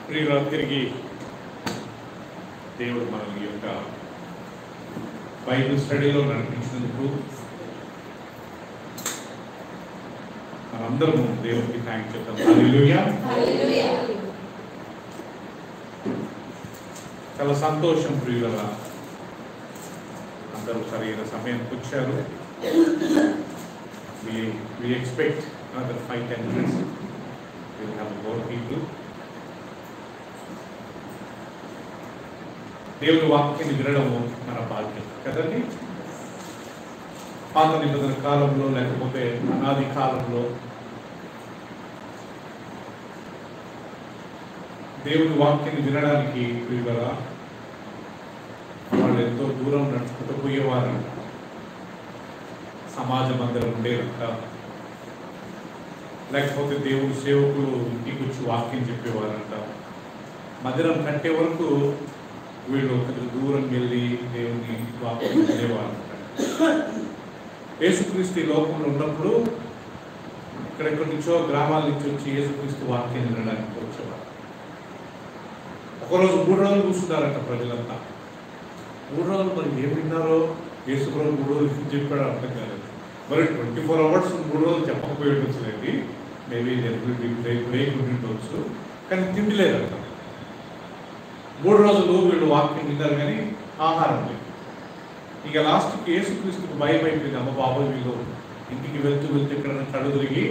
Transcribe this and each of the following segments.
ప్రియుల తిరిగి దేవుడు మనల్ని యొక్క బైబిల్ స్టడీలో నడిపించినందుకు మనందరము దేవుడికి థ్యాంక్స్ చెప్తాం. హల్లెలూయా. చాలా సంతోషం ప్రియులరా, అందరూ సరైన సమయానికి వచ్చారు. We expect another 5-10 minutes. We will have more people. దేవుని వాక్యాన్ని వినడము మన బాధ్యత కదండి. పాత నిబంధన కాలంలో లేకపోతే అనాది కాలంలో దేవుని వాక్యాన్ని వినడానికి ప్రియులరా వాళ్ళు ఎంతో దూరం నడుచుకుంటూ పోయేవారంట. సమాజం అందరూ ఉండేదంట. లేకపోతే దేవుని సేవకులు ఇంటికి వచ్చి వాక్యం చెప్పేవారంట. మందిరం కట్టే వరకు వీళ్ళు కొంచెం దూరం వెళ్ళి దేవుని వాక్యం వినేవారంట. యేసుక్రీస్తు లోకంలో ఉన్నప్పుడు ఇక్కడెక్కడి నుంచో గ్రామాల నుంచి వచ్చి యేసుక్రీస్తు వాక్యం వినడానికి వచ్చేవారు. ఒకరోజు 3 రోజులు కూర్చున్నారంట ప్రజలంతా. 3 రోజులు మరి ఏం విన్నారో యేసుప్రభు 3 రోజులు చెప్పాడు అర్థం కాలేదు. మరి 24 hours 3 రోజులు చెప్పకపోయి ఉండొచ్చులేండి. మేబీ బ్రేక్ ఉండొచ్చు, కానీ తిండి లేదంట. 3 రోజులు వీళ్ళు వాక్యం విన్నారు కానీ ఆహారం లేదు. ఇక లాస్ట్కి యేసుక్రీస్తుకు భయం అయిపోయింది. అమ్మ బాబు వీళ్ళు ఇంటికి వెళ్తూ ఇక్కడ కడు తిరిగి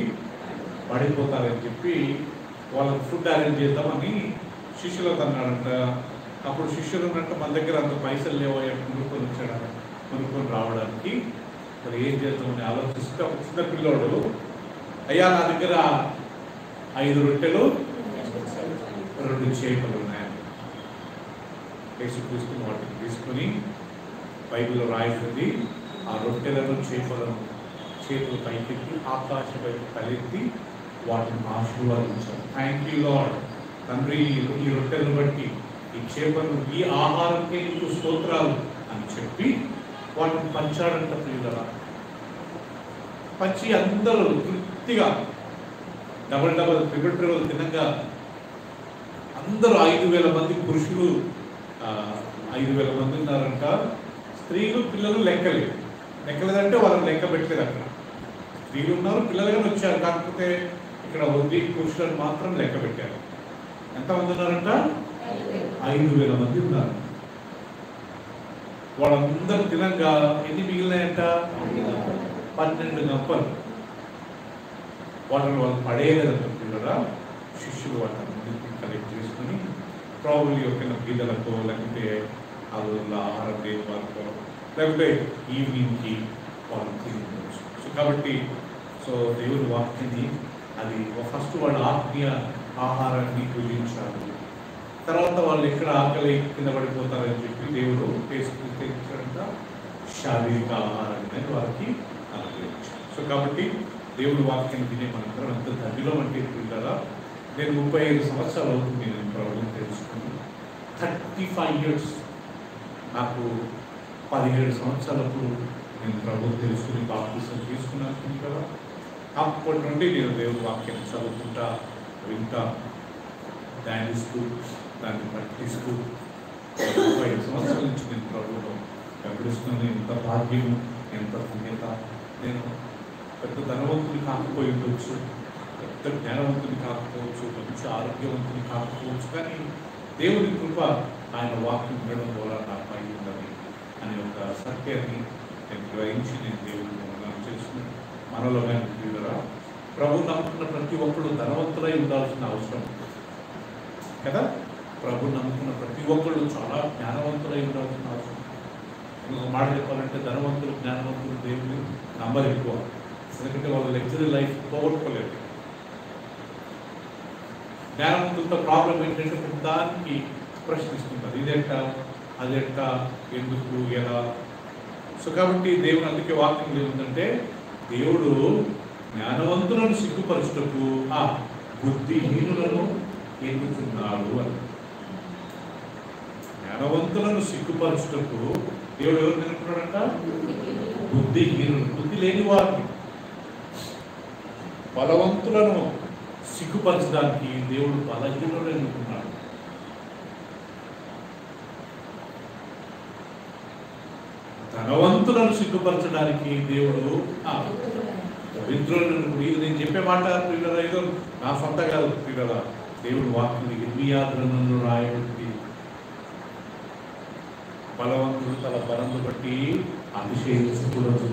పడిపోతారని చెప్పి వాళ్ళకి ఫుడ్ అరేంజ్ చేద్దామని శిష్యులకు అన్నాడంట. అప్పుడు శిష్యులు ఉన్నట్టు మన దగ్గర అంత పైసలు లేవో కొనుక్కొని వచ్చాడు, కొనుక్కొని రావడానికి. మరి ఏం చేద్దామని ఆలోచిస్తే ఒక చిన్న పిల్లోడు, అయ్యా నా దగ్గర 5 రొట్టెలు 2 చేపలు ఉన్నాయి. యేసుక్రీస్తు వాటిని తీసుకుని బైబిల్లో రాయింది, ఆ రొట్టెలను చేపలను చేతులు పైకెత్తి ఆకాశం వైపు తలెత్తి వాటిని ఆశీర్వాదించారు. థ్యాంక్ యూ లార్డ్, తండ్రి ఈ రొట్టెలను బట్టి ఈ చేపలను ఈ ఆహారంకే నీకు స్తోత్రాలు అని చెప్పి వాటిని పంచాడంట. ప్రియులరా పంచి అందరూ తృప్తిగా డబల్ ట్రిబుల్ తినగా అందరూ 5,000 మంది పురుషులు 5,000 మంది ఉన్నారంట. స్త్రీలు పిల్లలు లెక్కలేదంటే వాళ్ళని లెక్క పెట్టలేదు. అక్కడ స్త్రీలు ఉన్నారు, పిల్లలుగానే వచ్చారు. కాకపోతే ఇక్కడ ఉంది పురుషులను మాత్రం లెక్క పెట్టారు. ఎంతమంది ఉన్నారంట? 5,000 మంది ఉన్నారు. వాళ్ళందరూ తినంగా ఎన్ని మిగిలినాయంట? 12 గంపలు. వాళ్ళని వాళ్ళు పడేయలేదంట పిల్లరా. శిష్యులు వాళ్ళని కలెక్ట్ చేసుకుని ప్రాబ్లీ ఒక బీదలతో లేకపోతే అలా ఆహారం లేని వాళ్ళతో లేకపోతే ఈవినింగ్కి వాళ్ళు తినవచ్చు. సో కాబట్టి దేవుని వాక్యాన్ని అది ఫస్ట్ వాళ్ళు ఆత్మీయ ఆహారాన్ని పూజించారు. తర్వాత వాళ్ళు ఎక్కడ ఆకలి కింద పడిపోతారని చెప్పి దేవుడు తీసుకుంటా శారీరక ఆహారాన్ని వారికి అనుగ్రహించారు. సో కాబట్టి దేవుని వాక్యాన్ని తినే మనందరం ఎంత ధన్యులం అంటే కదా. నేను 35 సంవత్సరాలు అవుతుంది నేను ప్రభుత్వం తెలుసుకుని. 35 years. నాకు 17 సంవత్సరాలప్పుడు నేను ప్రభుత్వం తెలుసుకుని బాప్తిసం తీసుకున్నాను కదా. అప్పటి నుండి నేను దేవుని వాక్యాన్ని చదువుకుంటా వింటా ధ్యానిస్తూ దాన్ని పట్టిస్తూ 35 సంవత్సరాల నుంచి నేను ప్రభుత్వం వెంబడిస్తున్నాను. ఎంత భాగ్యం, ఎంత పుణ్యత. నేను పెద్ద ధనవంతుని కాకపోయి ఉండొచ్చు, పెద్ద జ్ఞానవంతుని కాకపోవచ్చు, మంచి ఆరోగ్యవంతుని కాకపోవచ్చు, కానీ దేవుని కృప ఆయన వాక్యం వినడం ద్వారా నాకు అయి ఉన్నది అనే ఒక సత్యాన్ని నేను గ్రహించి నేను దేవుని మనం చేసుకుని మనలో కానీ ప్రభు నమ్ముకున్న ప్రతి ఒక్కరు ధనవంతులై ఉండాల్సిన అవసరం కదా. ప్రభు నమ్ముకున్న ప్రతి ఒక్కరు చాలా జ్ఞానవంతులై ఉండాల్సిన అవసరం. ఒక మాట చెప్పాలంటే ధనవంతులు జ్ఞానవంతులు దేవుని నంబర్ ఎక్కువ. ఎందుకంటే వాళ్ళ లగ్జరీ లైఫ్ పోగొట్టుకోలేదు. జ్ఞానవంతులతో ప్రాబ్లం ఏంటంటే దానికి ప్రశ్నిస్తుంటారు, ఇదేంట అదేంట, ఎందుకు, ఎలా. సో కాబట్టి దేవుడు అందుకే వాక్యం ఏముందంటే దేవుడు జ్ఞానవంతులను సిగ్గుపరచుటకు బుద్ధిహీనులను ఎన్నుకున్నాడు అని. జ్ఞానవంతులను సిగ్గుపరచుటకు దేవుడు ఎవరు ఎన్నుకున్నాడంట? బుద్ధిహీనులు, బుద్ధి లేని వారిని. బలవంతులను సిగ్గుపరచడానికి దేవుడు బలహీనులను ఎన్నుకున్నాడు. ధనవంతులను సిగ్గుపరచడానికి దేవుడు దరిద్రులను. ఇది నేను చెప్పే మాట ప్రియులరా, ఏదో నా సొంత కాదు ప్రియులరా, దేవుడు వాక్యం ఇర్మియా గ్రంథంలో రాయబడింది. బలవంతుడు తన బలంను బట్టి అతిశయించకూడదు,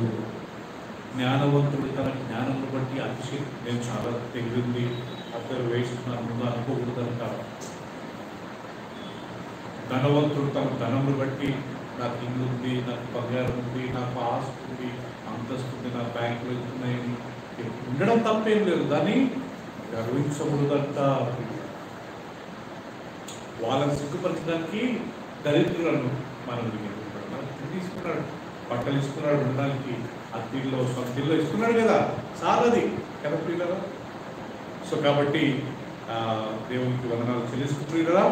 జ్ఞానవంతుడు తన జ్ఞానంను బట్టి అతిశయం. నేను చాలా తెగిలింది అద్దరు వేస్తున్నాను ముందు అనుకోకూడదు అంటారు. ధనవంతుడు తన ధనమును బట్టి నాకు ఇల్లు ఉంది, నాకు బంగారం ఉంది, నాకు ఆస్తి ఉంది, అంతస్తు ఉంది, నా బ్యాంకులు వెళ్తున్నాయని ఉండడం తప్పేం లేదు. దాన్ని గర్వించకూడదంట. వాళ్ళని సిగ్గుపరచడానికి దరిద్రులను మనం తీసుకున్నాడు, బట్టలు ఇస్తున్నాడు, ఉండడానికి అత్తిల్లో సొంతిల్లో ఇస్తున్నాడు కదా, చాలది కరెక్ట్ కదా. సో కాబట్టి దేవునికి వందనాలు చెల్లిస్తుంది కదా.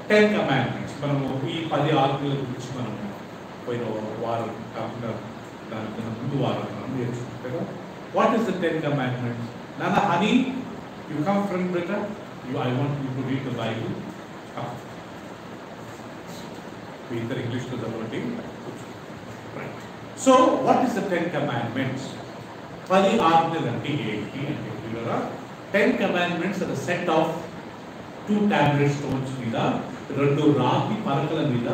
10 కమాండ్మెంట్స్ మనము ఈ 10 ఆజ్ఞల గురించి మనము పోయిన వారం కాకుండా దానికన్నా ముందు వారం మనం నేర్చుకుంటాం కదా. What is the 10 commandments? నాన్న honey, you come from Britain, I want you to read the Bible. మీ ఇద్దరు ఇంగ్లీష్లో చదవండి. So what is the 10 commandments? 10 ఆజ్ఞలు అంటే ఏంటి అంటే 10 commandments are set of 2 tablet stones మీద, 2 రాతి పలకల మీద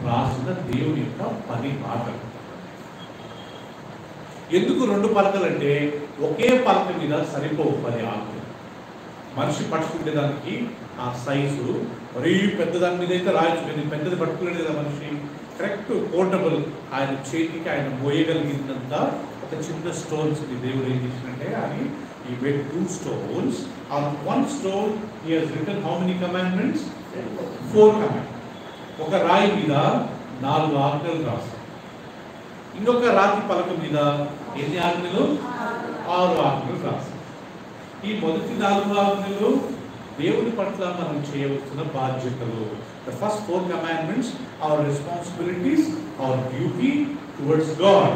రాసిన దేవుని యొక్క 10 మాటలు. ఎందుకు 2 పలకలు అంటే ఒకే పలక మీద సరిపోవు 10 ఆజ్ఞలు. మనిషి పట్టుకునే దానికి ఆ సైజు మరీ పెద్ద దాని మీద అయితే రాయించుకుంది, పెద్దది పట్టుకునేది కదా మనిషి. కరెక్ట్ పోర్టబుల్, ఆయన చేతికి ఆయన మోయగలిగినంత ఒక చిన్న స్టోన్స్ ఇది దేవుడు ఏం చేసినట్టే అని he made 2 stones. On one stone he has written how many commandments? 4 commandments. ఒక రాయి మీద 4 ఆజ్ఞలు రాశారు. ఇంకొక రాతి పలక మీద ఎన్ని ఆజ్ఞలు? 6 ఆజ్ఞలు రాశారు. ఈ మొదటి 4 ఆజ్ఞలు దేవుని పట్ల మనం చేయవలసిన బాధ్యతలు. The first 4 commandments are responsibilities, our duty towards God.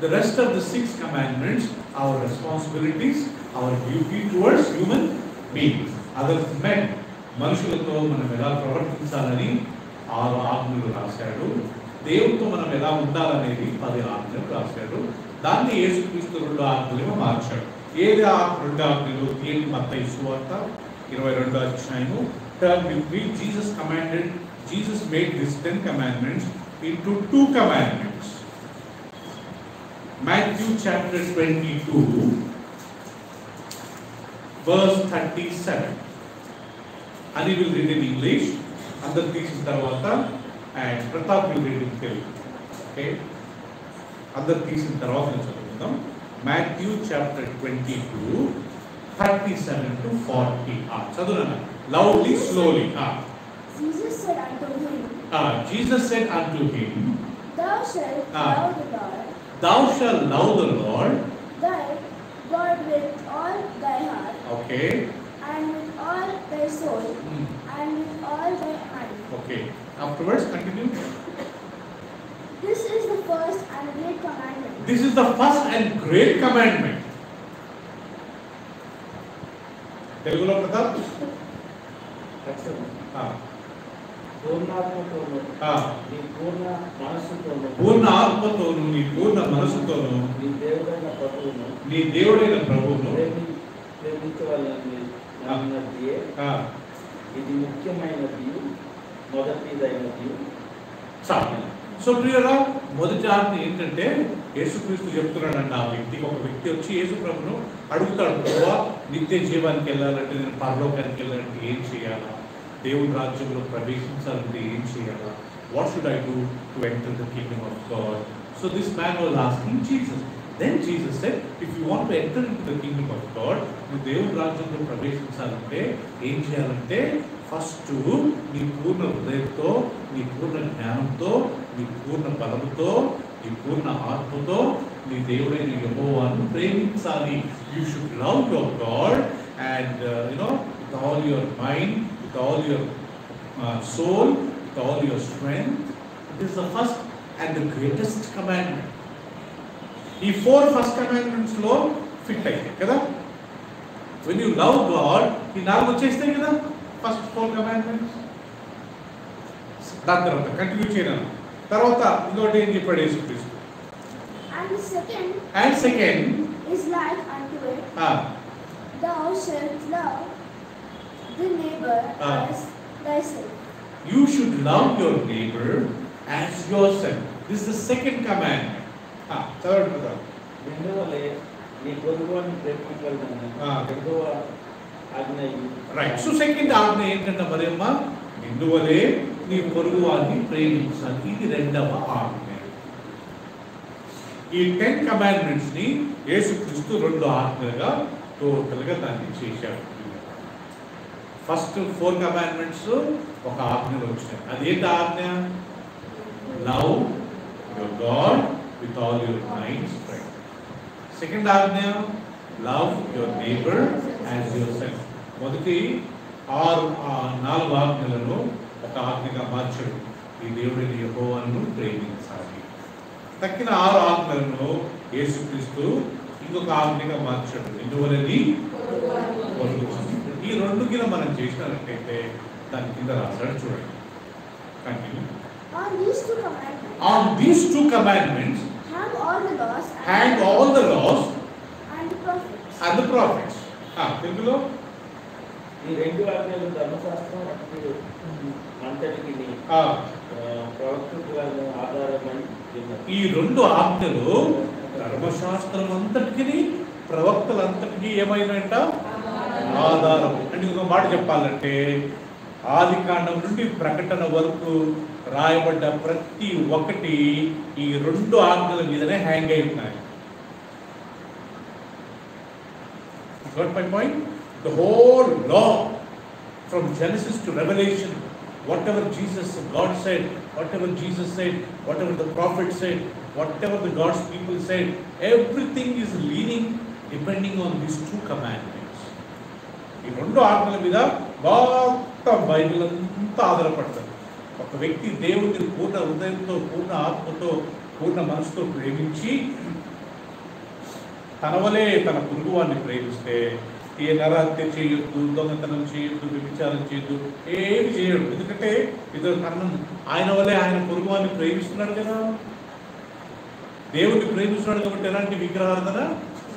The rest of the 6 commandments our responsibilities, our duty towards human beings, other men. మనుషులతో మనం ఎలా ప్రవర్తించాలని 6 ఆజ్ఞలు రాశాడు. దేవునితో మనం ఎలా ఉండాలనేది 10 ఆజ్ఞలు రాశాడు. దాన్ని యేసుక్రీస్తు 2 ఆజ్ఞలుగా మార్చాడు. ఏది ఆ 2 ఆజ్ఞలు? తీయండి మత్తయి సువార్త 22వ అధ్యాయము. Turn with me. Jesus made these 10 commandments into 2 commandments. Matthew chapter 22 verse 37. And he will read in English. Andar teesin tarvata and Pratap will read in Telugu. Okay? Andar teesin tarvata chaduvundam. Matthew chapter 22 37 to 40. Chaduvana loudly, slowly. Jesus said unto him. Jesus said unto him, Thou shalt love the Lord. Thou shalt love the Lord Thy God with all thy heart. Okay. And with all thy soul. And with all thy mind. Okay. Afterwards, continue. This is the first and great commandment. This is the first and great commandment. Telugulo Pratap? పూర్ణ ఆత్మతోను నీ పూర్ణ మనసుతోను నీ దేవుడైన ప్రభువును ఇది ముఖ్యమైనది, మొదటిదైనది. So ప్రియరా, మొదటి ఆజ్ఞ ఏంటంటే యేసుక్రీస్తు చెప్తున్నాడంట. ఆ వ్యక్తికి, ఒక వ్యక్తి వచ్చి యేసు ప్రభును అడుగుతాడు, ప్రభువా నిత్య జీవానికి వెళ్ళాలంటే, నేను పరలోకానికి వెళ్ళాలంటే ఏం చేయాలా, దేవుని రాజ్యంలో ప్రవేశించాలంటే ఏం చేయాలా, what should I do to enter the Kingdom of God? So this man was asking Jesus. Then Jesus said, if you want to enter into the kingdom of God, నువ్వు దేవుని రాజ్యంలో ప్రవేశించాలంటే ఏం చేయాలంటే, ఫస్ట్ నీ పూర్ణ హృదయంతో, నీ పూర్ణ జ్ఞానంతో, నీ పూర్ణ బలముతో, నీ పూర్ణ ఆత్మతో నీ దేవుడైన యెహోవాను ప్రేమించాలి. You should love your God and with all your mind, with all your soul, with all your strength. This is the first and the greatest commandment. ఈ 4 ఫస్ట్ కమాండ్మెంట్స్ లో ఫిట్ అయ్యాయి కదా. when you love God, ఈ 4 వచ్చేస్తాయి కదా, first 4 commandments. దాని తర్వాత continue చేయను. తర్వాత ఇంకోటి ఏం చెప్పాడు యేసుక్రీస్తు? And second is like unto it, thou shalt love the neighbor as thyself. You should love your neighbor as yourself. This is the second commandment. Third brother. రెండవలే నీ పొరుగువాని ప్రేమించాలని రెండవ ఆజ్ఞ. రైట్. సో సెకండ్ ఆజ్ఞ ఏంటంటే మరి అమ్మ, నిన్నువలే నీ పొరుగువాన్ని ప్రేమించాలి. ఇది రెండవ ఆజ్ఞ. ఈ 10 కమాండ్మెంట్స్ ని యేసుక్రీస్తు 2 ఆజ్ఞలుగా టోటల్గా దాన్ని చేశాడు. ఫస్ట్ 4 కమాండ్మెంట్స్ ఒక ఆజ్ఞలో వచ్చినాయి. అదేంటి ఆజ్ఞ? Love your God with all your mind, strength. Second ఆజ్ఞ love your neighbour as yourself. మొదటి 4 ఆజ్ఞలను ఒక ఆజ్ఞగా మార్చాడు. ఈ దేవుడిని యెహోవాను ప్రేమించాలి. తక్కిన 6 ఆజ్ఞలను యేసుక్రీస్తు ఇంకొక ఆజ్ఞగా మార్చాడు. ఎందువలది పొరుగువాని. ఈ 2 కింద మనం చేసినట్లయితే దాని కింద రాశాడు చూడండి. Continue. On these two commandments hang all the laws and the prophets. తెలుగులో ఈ 2 ఆజ్ఞలు ధర్మశాస్త్రం అంతటికి ప్రవక్తలకు ఆధారమై ఈ 2 ఆజ్ఞలు ధర్మశాస్త్రం అంతటికి ప్రవక్తలంతటికి ఏమైనంట? ఆధారం. అంటే ఇంకొక మాట చెప్పాలంటే ఆదికాండం నుండి ప్రకటన వరకు రాయబడ్డ ప్రతి ఒక్కటి ఈ 2 ఆజ్ఞల మీదనే హ్యాంగ్ అయి ఉన్నాయి. Got my point? The whole law from Genesis to Revelation, whatever God said, whatever Jesus said, whatever the prophet said, whatever the God's people said, everything is leaning depending on these 2 commandments. ఈ 2 ఆజ్ఞల మీద మొత్తం Bible అంతా ఆధారపడుతుంది. ఒక వ్యక్తి దేవుడిని పూర్ణ హృదయంతో, పూర్ణ ఆత్మతో, పూర్ణ మనసుతో ప్రేమించి తన వలే తన పొరుగువాన్ని ప్రేమిస్తే ఏ నరహత్య చేయొద్దు, దొంగతనం చేయొద్దు, వ్యభిచారం చేయొద్దు, ఏమి చేయడు. ఎందుకంటే ఇది ఆయన వలే ఆయన పొరుగువాన్ని ప్రేమిస్తున్నాడు కదా. దేవుడిని ప్రేమిస్తున్నాడు కాబట్టి ఎలాంటి విగ్రహార్థన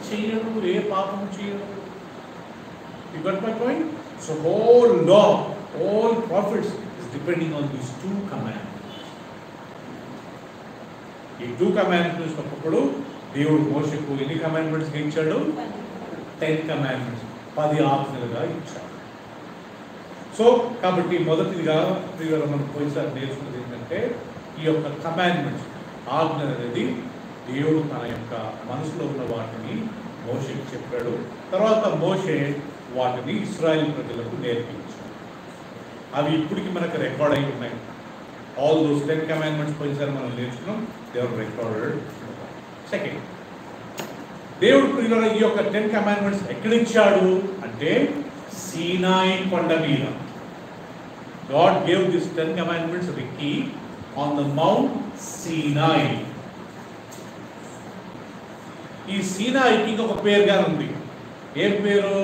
చేయడు, ఏ పాపం చేయడు. You got my point? So whole law, all prophets is depending on these 2 commandments. ఈ 2 commandments అప్పుడు దేవుడు మోషేకు ఎన్ని కమాండ్మెంట్స్ ఇచ్చాడు? 10 కమాండ్మెంట్స్, 10 ఆజ్ఞలుగా ఇచ్చాడు. సో కాబట్టి మొదటిదిగా మనం పోయినసారి నేర్చుకున్నది ఏంటంటే ఈ యొక్క కమాండ్మెంట్స్, ఆజ్ఞ అనేది దేవుడు తన యొక్క మనసులో ఉన్న వాటిని మోషేకి చెప్పాడు. తర్వాత మోషే వాటిని ఇశ్రాయేల్ ప్రజలకు నేర్పించాడు. అవి ఇప్పటికి మనకు రికార్డ్ అయి ఉన్నాయి. ఆల్ దోస్ 10 కమాండ్మెంట్స్ పోయినసారి మనం నేర్చుకున్నాం. They are recorded. సెకండ్, దేవుడు ప్రియులారా ఈ యొక్క 10 కమాండ్మెంట్స్ ఎక్కడిచ్చాడు అంటే సీనాయి కొండ మీద. God gave these 10 commandments Ricky on the Mount Sinai. ఈ సీనాయికి ఒక పేరుగా ఉంది. ఏం పేరు?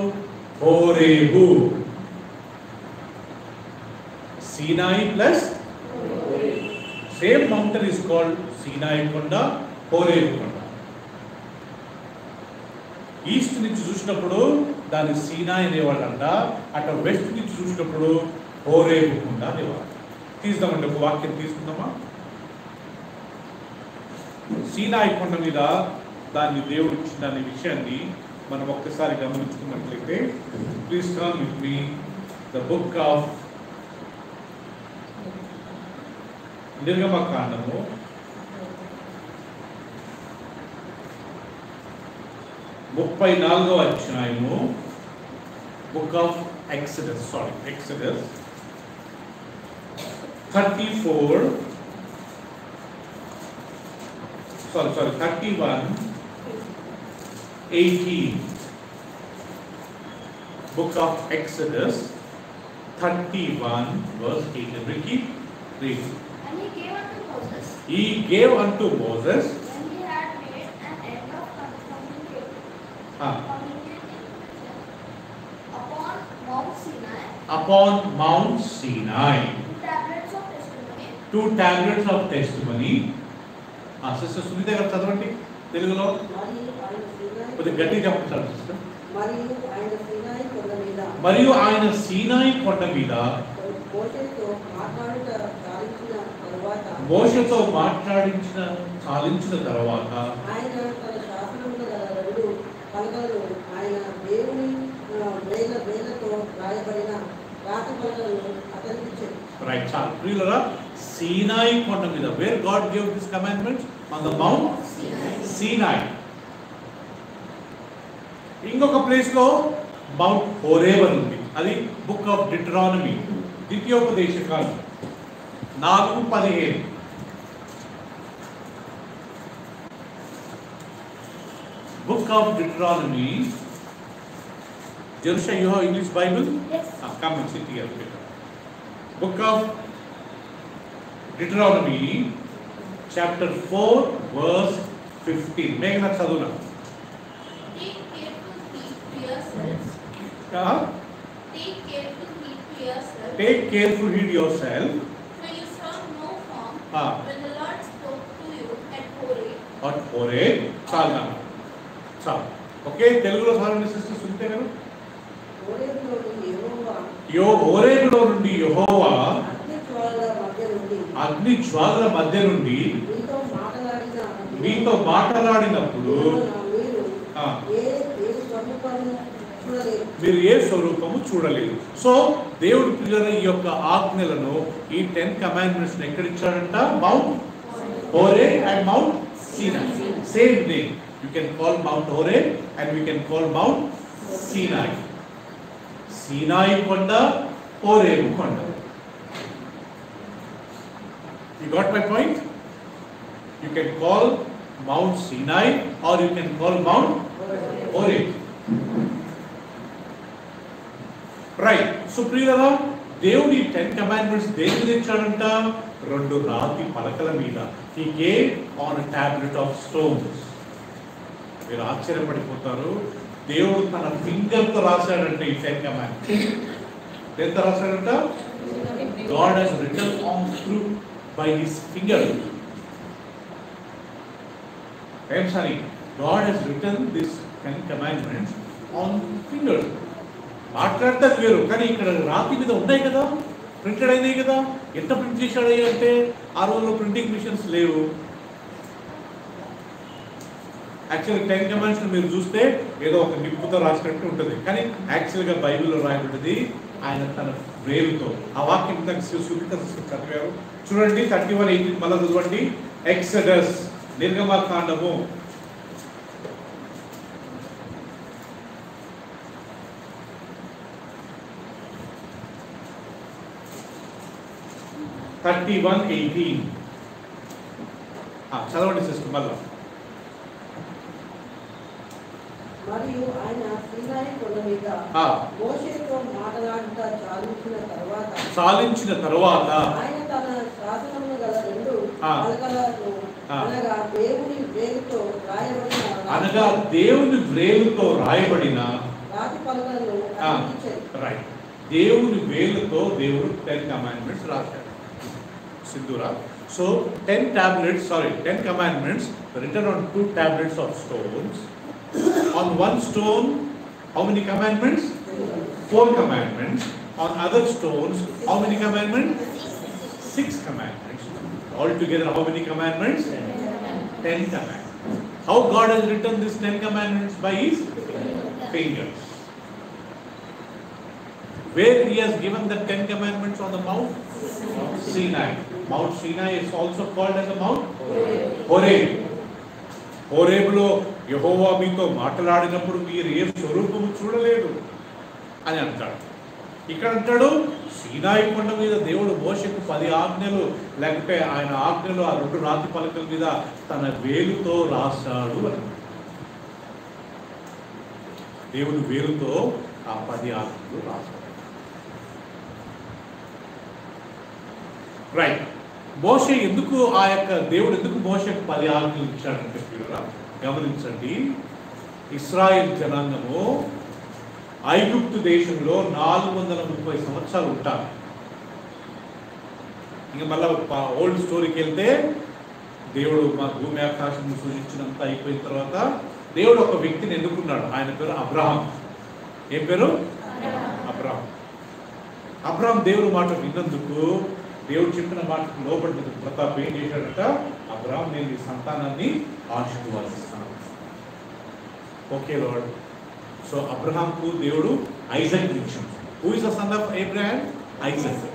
Horeb. Sinai plus same mountain is called Sinai కొండ, హోరేబు కొండ. ఈస్ట్ నుంచి చూసినప్పుడు దాన్ని సీనాయి అనేవాళ్ళంట, అటు వెస్ట్ నుంచి చూసినప్పుడు హోరేబు కొండ అనేవాళ్ళు. తీద్దామండి, ఒక వాక్యం తీసుకుందామా? సీనాయి కొండ మీద దాన్ని దేవుడు ఇచ్చిన అనే విషయాన్ని మనం ఒక్కసారి గమనించుకున్నట్లయితే, please come with me the book of నిర్గమకాండము 34వ అధ్యాయము, book of Exodus 31, 18. Book of Exodus 31 verse 18. Ricky, read. And he gave unto Moses, He gave unto Moses when he had made an end of communicating upon Mount Sinai tablets of testimony 2 tablets of testimony. Sister Sunitha గారు చదవండి తెలుగులో. కొద్దిగా గట్టిగా చెప్తారు sister. మరియు ఆయన సీనాయి కొండ మీద మోషేతో చాలించిన తర్వాత ఆయన తన శాసనముల రెండు పలకలను ఆయన దేవుని వేలతో రాయబడిన రాతి పలకలను అతనికి ఇచ్చాడు. రైట్, చాలు ప్రియులారా. సీనాయి కొండ మీద, where God gave this commandments on the mount Sinai. ఇంకొక ప్లేస్ లో మౌంట్ హోరేబ్ అని ఉంది. అది బుక్ ఆఫ్ డిట్రానమీ, ద్వితీయోపదేశకాండం 4:15. Book of Deuteronomy. Jerusha, you have English Bible? Yes. Come and sit here. Book of Deuteronomy, chapter 4, verse 15. Meghna chaduna. Take careful heed to yourselves. Take careful heed to yourselves. Take careful heed yourself. For you saw no form when the Lord spoke to you at Horeb. At Horeb. Chala. Okay, తెలుగులో చదవండి sister Sunitha గారు. హోరేబులో నుండి యెహోవా అగ్ని జ్వాలల మధ్య నుండి మీతో మాట్లాడినప్పుడు మీరు ఏ స్వరూపము చూడలేదు. సో దేవుడు పిల్లల ఈ యొక్క ఆజ్ఞలను, ఈ 10 commandments ఎక్కడ ఇచ్చాడంట? Mount Horeb and mount Sinai. Same name. You can call Mount Horeb and we can call Mount Sinai. Sinai konda, Horeb konda. You got my point? You can call Mount Sinai or you can call Mount Horeb. Right. So ప్రియులారా, దేవుడి 10 commandments దేని మీద ఇచ్చాడంట? 2 రాతి పలకల మీద. He gave on a tablet of stones. మీరు ఆశ్చర్యపడిపోతారు. దేవుడు తన ఫింగర్తో రాశాడంటే ఈ 10 commandments. ఎంత రాశాడంట? God has written on through by his finger. I'm sorry, God has written this 10 commandments on fingers. మాట్లాడితే వేరు, కానీ ఇక్కడ రాతి మీద ఉన్నాయి కదా, ప్రింటెడ్ అయినాయి కదా. ఎంత ప్రింట్ చేశాడు అంటే ఆ రోజుల్లో ప్రింటింగ్ మిషన్స్ లేవు. యాక్చువల్గా 10 commandments మీరు చూస్తే ఏదో ఒక నిప్పుతో రాసినట్టు ఉంటుంది, కానీ యాక్చువల్గా బైబిల్లో రాయబడ్డది ఆయన తన వేలుతో. ఆ వాక్యం చదివారు చూడండి. 31:18 మళ్ళీ చదవండి. ఎక్సడస్, నిర్గమకాండము 31:18. చదవండి సిస్టర్ మళ్ళీ. మరియు ఆయన సీనాయి కొండ మీద మోషేతో మాట్లాడుట చాలించిన తరువాత ఆయన తన శాసనములు గల 2 పలకలను అనగా దేవుని వేలుతో రాయబడిన రాతి పలకలను రైట్. దేవుని వేలుతో దేవుడు 10 commandments రాశాడు. Sindhura. So 10 commandments written on 2 tablets of stones. On one stone, how many commandments? 4 commandments. On other stones, how many commandments? 6 commandments. Altogether, how many commandments? 10 commandments. How God has written these 10 commandments? By his fingers. Where he has given the 10 commandments on the Mount Sinai. Mount Sinai is also called as a Mount Horeb. హోరేబులో యెహోవా మీతో మాట్లాడినప్పుడు మీరు ఏ స్వరూపము చూడలేదు అని అంటాడు. ఇక్కడ అంటాడు సీనాయి కొండ మీద దేవుడు మోషేకు 10 ఆజ్ఞలు, లేకపోతే ఆయన ఆజ్ఞలు ఆ 2 రాతి పలకల మీద తన వేలుతో రాశాడు అని. దేవుడు వేలుతో ఆ 10 ఆజ్ఞలు రాశాడు. రైట్. మోషే ఎందుకు దేవుడు ఎందుకు మోషేకు 10 ఆజ్ఞలు ఇచ్చాడంటే గమనించండి. ఇశ్రాయేల్ జనాంగము ఐగుప్తు దేశంలో 430 సంవత్సరాలు ఉంటారు. ఇంకా మళ్ళీ ఓల్డ్ స్టోరీకి వెళ్తే దేవుడు మా భూమి ఆకాశం సూచించినంత అయిపోయిన తర్వాత దేవుడు ఒక వ్యక్తిని ఎన్నుకున్నాడు. ఆయన పేరు అబ్రహాం. ఏం పేరు? అబ్రహాం. అబ్రహాం దేవుడు మాట విన్నందుకు, దేవుడు చెప్పిన మాటకు లోబడినందుకు ప్రతాప్ ఏం చేశాడట? అబ్రహాం, నేను ఈ సంతానాన్ని ఆశీర్వదిస్తాను. Okay lord. సో అబ్రహాంకు దేవుడు ఐజాక్ ఇచ్చాడు. Who is the son of Abraham? Isaac.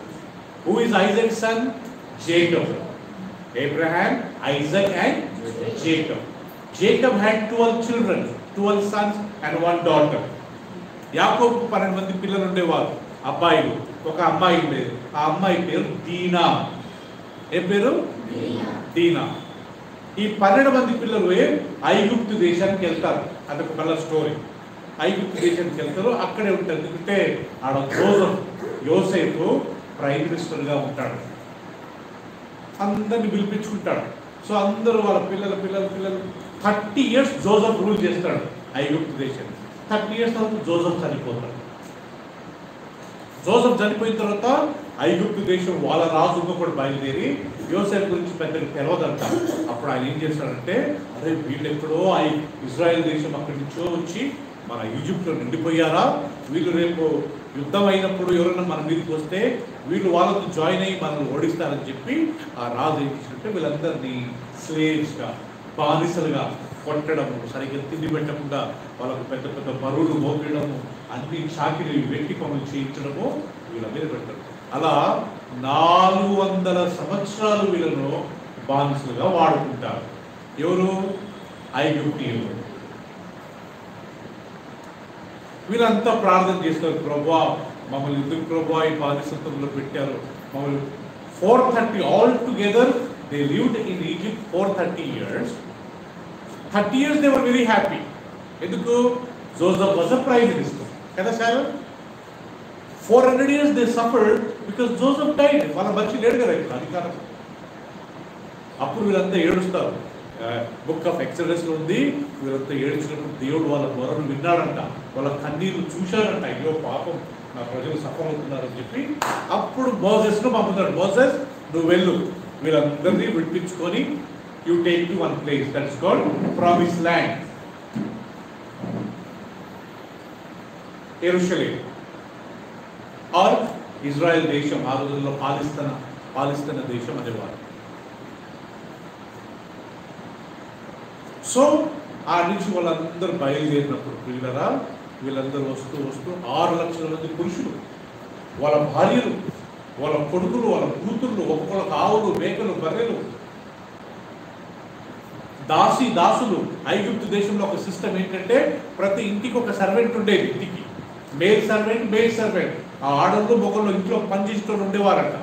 Who is Isaac son? Jacob. Abraham, Isaac and Jacob. Jacob had 12 children, 12 sons and 1 daughter. యాకోబుకు 12 మంది పిల్లలు ఉండేవారు, అబ్బాయిలు. ఒక అమ్మాయి ఉండేది. ఆ అమ్మాయి పేరు దీనా. ఏ పేరు? దీనా. ఈ 12 మంది పిల్లలు ఐగుప్తు దేశానికి వెళ్తారు. అదొక మళ్ళీ స్టోరీ. ఐగుప్తు దేశానికి వెళ్తారు, అక్కడే ఉంటారు. ఎందుకంటే ఆడ యోసేపు ప్రైమ్ మినిస్టర్గా ఉంటాడు. అందరిని పిలిపించుకుంటాడు. సో అందరూ వాళ్ళ పిల్లలు 30 years జోసెఫ్ రూల్ చేస్తాడు ఐగుప్తు దేశాన్ని. 30 years తర్వాత జోసెఫ్ చనిపోతాడు. జోసెఫ్ చనిపోయిన తర్వాత ఐగుప్తు దేశం వాళ్ళ రాజు కూడా బయలుదేరి యోసేపు గురించి పెద్దగా తెలవదంట. అప్పుడు ఆయన ఏం చేస్తాడంటే, అరే వీళ్ళు ఎక్కడో ఇజ్రాయెల్ దేశం అక్కడి నుంచో వచ్చి మన ఈజిప్ట్లో నిండిపోయారా, వీళ్ళు రేపు యుద్ధం అయినప్పుడు ఎవరైనా మన మీదకి వస్తే వీళ్ళు వాళ్ళతో జాయిన్ అయ్యి మనల్ని ఓడిస్తారని చెప్పి ఆ రాజు ఏం చేసినట్టే వీళ్ళందరినీ స్లేవ్స్గా, బానిసలుగా కొట్టడము, సరిగ్గా తిండి పెట్టకుండా వాళ్ళకు పెద్ద పెద్ద బరువులు మోపడము, అన్ని చాకిరి వెట్టి పనులు చేయించడము వీళ్ళ మీద పెట్టడం. అలా 400 సంవత్సరాలు వీళ్ళను బానిసలుగా వాడుకుంటారు. ఎవరు? ఐగుప్తీయులు. వీళ్ళంతా ప్రార్థన చేస్తారు, ప్రభువా మమ్మల్ని ఎందుకు ప్రభువా ఈ బానిసత్వంలో పెట్టారు, మమ్మల్ని 430 all together they lived in Egypt 430 years. 30 years they were very happy. ఎందుకు? Joseph was a prime minister కదా sir. 400 years they suffered because Joseph died. వాళ్ళ మంచి లేడు కదా ఇక్కడ అధికారం. అప్పుడు వీళ్ళంతా ఏడుస్తారు. బుక్ ఆఫ్ ఎక్సడస్లో ఉంది. వీళ్ళంతా ఏడ్చినప్పుడు దేవుడు వాళ్ళ మొరను విన్నాడంట, వాళ్ళ కన్నీరు చూశాడంట. అయ్యో పాపం, నా ప్రజలు సఫర్ అవుతున్నారని చెప్పి అప్పుడు మోసెస్ను పంపుతాడు. మోసెస్, నువ్వు వెళ్ళు, వీళ్ళందరినీ విడిపించుకొని you take to one place that is called promise land, Jerusalem or Israel దేశం. ఆ రోజుల్లో పాలిస్తీనా దేశం అనేవారు. సో ఆ నుంచి వాళ్ళందరూ బయలుదేరినప్పుడు పిల్లరా వీళ్ళందరూ వస్తూ 6 లక్షల మంది పురుషులు, వాళ్ళ భార్యలు, వాళ్ళ కొడుకులు, వాళ్ళ కూతుర్లు, ఒక్కొక్క ఆవులు, మేకలు, బర్రెలు, దాసులు. ఐగుప్తు దేశంలో ఒక సిస్టమ్ ఏంటంటే ప్రతి ఇంటికి ఒక సర్వెంట్ ఉండేది. ఇంటికి మేల్ సర్వెంట్. ఆ ఆడళ్ళు మొగళ్ళు ఇంట్లో పనిచేస్తూ ఉండేవారట.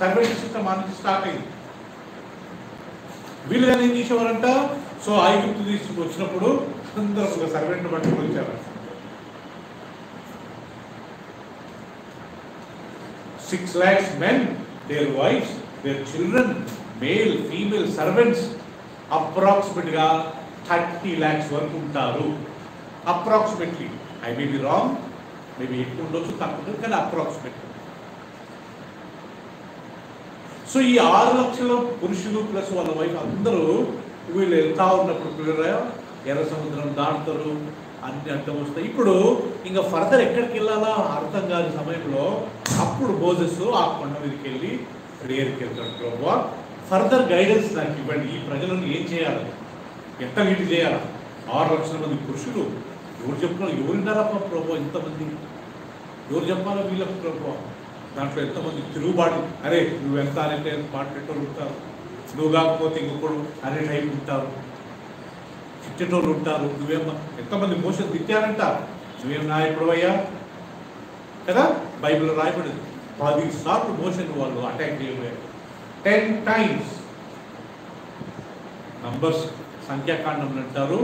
సర్వెంట్ సిస్టమ్ ఆ నుంచి స్టార్ట్ అయింది. వీళ్ళు కానీ ఏం చేసేవారంట, సో ఐగుప్తు దేశం వచ్చినప్పుడు అందరూ ఒక సర్వెంట్ పట్టుకుని వచ్చారు. 6 lakhs men, their wives, their children, male, female servants, అప్రాక్సిమేట్గా 30 lakhs వరకు ఉంటారు. Approximately, I may be wrong, maybe ఎక్కువ ఉండొచ్చు, తక్కువ ఉండొచ్చు, కానీ అప్రాక్సిమేట్. సో ఈ 6 లక్షల పురుషులు ప్లస్ వాళ్ళ వైఫ్ అందరూ వీళ్ళు వెళ్తా ఉన్నప్పుడు పిల్లరా ఎర్ర సముద్రం దాటుతారు, అన్ని అడ్డం వస్తాయి. ఇప్పుడు ఇంకా ఫర్దర్ ఎక్కడికి వెళ్ళాలా అర్థం కాని సమయంలో అప్పుడు మోసెస్ ఆ కొండ మీదకి వెళ్ళి ప్రేయర్కి వెళ్తాడు. ప్రభువా ఫర్దర్ గైడెన్స్ నాకు ఇవ్వండి, ఈ ప్రజలను ఏం చేయాలి, ఎంత లీడ్ చేయాలి. 6 లక్షల మంది పురుషులు, ఎవరు చెప్తున్నారు, ఎవరున్నారప్ప ప్రభు ఇంతమంది, ఎవరు చెప్పాలా వీళ్ళకు ప్రభు. దాంట్లో ఎంతమంది తిరుగుబాటు, అరే నువ్వు ఎంత అంటే మాట్లాడేటోళ్ళు ఉంటారు, నువ్వు కాకపోతే ఇంకొకడు అనే టైప్ ఉంటారు, తిట్టేటోళ్ళు ఉంటారు. నువ్వేమో ఎంతమంది మోసం తిట్టారంట, నువ్వేం నాయకుడు అయ్యా కదా. బైబిల్లో రాయబడింది 10 సార్లు మోషన్ వాళ్ళు అటాక్ చేయబోయారు. 10 times. నంబర్స్ సంఖ్యాకాండం అంటారు,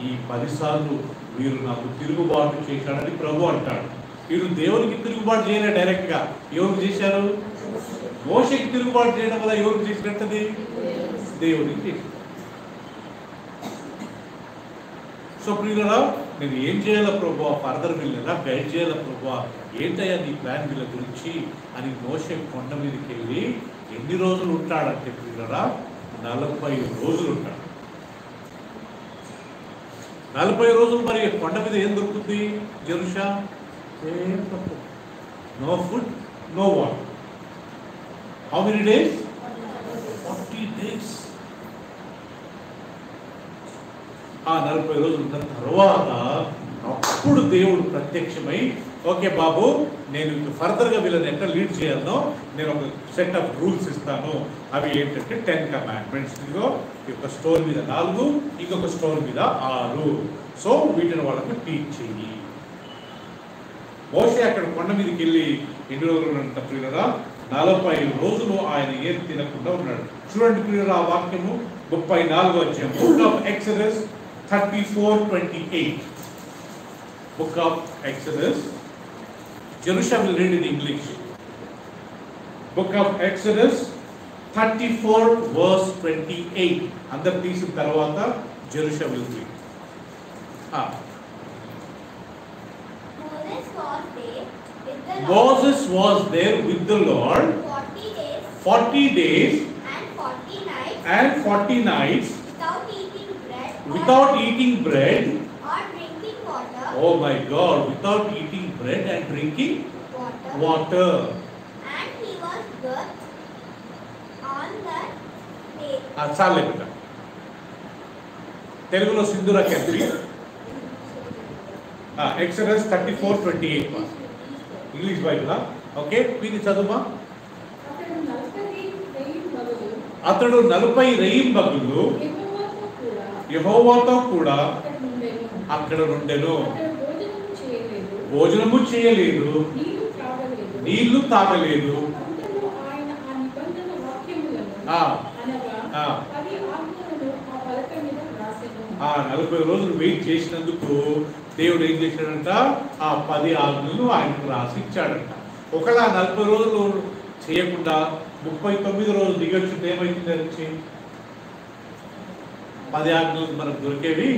ఈ 10 సార్లు వీరు నాకు తిరుగుబాటు చేశాడని ప్రభు అంటాడు. వీరు దేవునికి తిరుగుబాటు చేయలే డైరెక్ట్గా, ఎవరికి చేశారు? మోషకి తిరుగుబాటు చేయడం వల్ల ఎవరికి చేసినట్టది? దేవునికి చేశారు. సో ప్రియులారా నేను ఏం చేయాలా ప్రభు, ఫర్దర్ వీళ్ళు ఎలా గైడ్ చేయాలా ప్రభు, ఏంటయ్యా నీ ప్లాన్ వీళ్ళ గురించి అని మోషే కొండ మీదకి వెళ్ళి ఎన్ని రోజులు ఉంటాడంటే పిల్లరా 40 రోజులు ఉంటాడు. 40 రోజులు మరి కొండ మీద ఏం దొరుకుతుంది జెరూషా? ఏం తప్పు. No food, no water. How many days? 40 days. ఆ 40 రోజులు ఉన్న తర్వాత అప్పుడు దేవుడు ప్రత్యక్షమై, ఓకే బాబు, నేను ఫర్దర్గా వీళ్ళని ఎట్లా లీడ్ చేయాలనో నేను ఒక సెట్ ఆఫ్ రూల్స్ ఇస్తాను. అవి ఏంటంటే 10 commandments. ఇదిగో ఒక స్టోన్ మీద 4, ఇంకొక స్టోన్ మీద 6. సో వీటిని వాళ్ళకు టీచ్ చెయ్యి. మోషే అక్కడ కొండ మీదకి వెళ్ళి ఎన్ని రోజులు ఉన్నంత ప్రియులరా? 40 రోజులు ఆయన ఏం తినకుండా ఉన్నాడు. చూడండి ప్రియులరా, ఆ వాక్యము 34వ అధ్యాయం, book of Exodus 34:28. Book of Exodus, Jerusha will read in English. Book of Exodus 34 verse 28. అందరు తీసిన తర్వాత Jerusha will read. Moses was there with the Lord 40 days and 40 nights without eating bread or drinking water. Oh my God, without eating bread and drinking water. And he was good on that day. చాలే బిడ్డ, తెలుగులో సింధూర కెంపి. Exodus 34:28 English Bible. Okay, మీరు చదువుమా. అతడు 40 రేయింబగళ్ళు యెహోవాతో కూడా అక్కడ నుండెను. భోజనము చేయలేదు, నీళ్లు తాగలేదు. 40 రోజులు వెయిట్ చేసినందుకు దేవుడు ఏం చేశాడంట? ఆ 10 ఆజ్ఞలను ఆయనకు రాసి ఇచ్చాడంట. ఒకవేళ 40 రోజులు చేయకుండా 39 రోజులు దిగొచ్చుంటే ఏమైతుంది? వచ్చి 10 ఆజ్ఞలు మనకు దొరికేవి.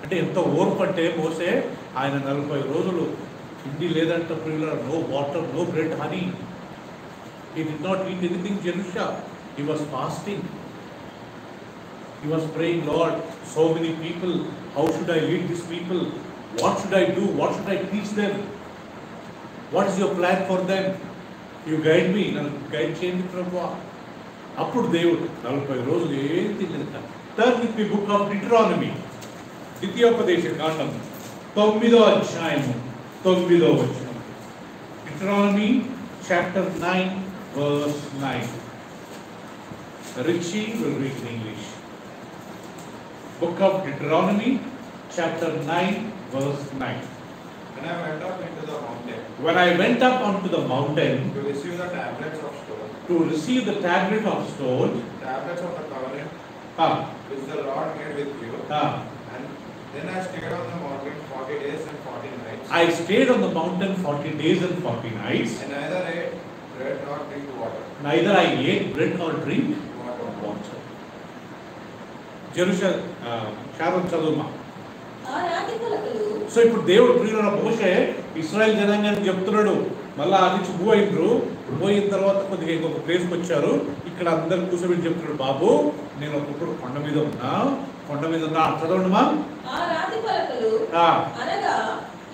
అంటే ఎంత ఓర్పు అంటే మోసే ఆయన 40 రోజులు తిండి లేదంట ప్రియుల, no water, no bread, honey. He did not eat anything, Jerusha. He was fasting. He was praying, Lord, so many people, how should I lead these people? What should I do? What should I teach them? What is your plan for them? You guide me. నన్ను guide చేయండి ప్రభువా. అప్పుడు దేవుడు 40 రోజులు ఏం తినలేదంట. Turn with the book of Deuteronomy, ద్వితీయోపదేశ కాండం 9వ అధ్యాయము 9వ వచనం. Deuteronomy chapter 9 verse 9. Richie will read in English. Book of Deuteronomy chapter 9 verse 9. When I went up into the mountain, When I went up onto the mountain to receive the tablets of stone, to receive the tablet of stone, tablets of the covenant ah, which the Lord made with you, ah, and then I stayed on the mountain 40 days and 40 nights, I stayed on the mountain 40 days and 40 nights, and neither ate bread nor drink water. neither I ate bread nor drink water. Jerusha, Sharon చదువుమా. So ఇప్పుడు దేవుడు ప్రియుల మోషే ఇశ్రాయేల్ జనాంగానికి చెప్తున్నాడు, మళ్ళీ అది నుంచి move అయినరు. పోయిన తర్వాత కొద్దిగా ఇంకొక ప్లేస్కి వచ్చారు. ఇక్కడ అందరు కూర్చోబెట్టి చెప్తున్నాడు, బాబు నేను ఒకప్పుడు కొండ మీద ఉన్నా చదవండిమా.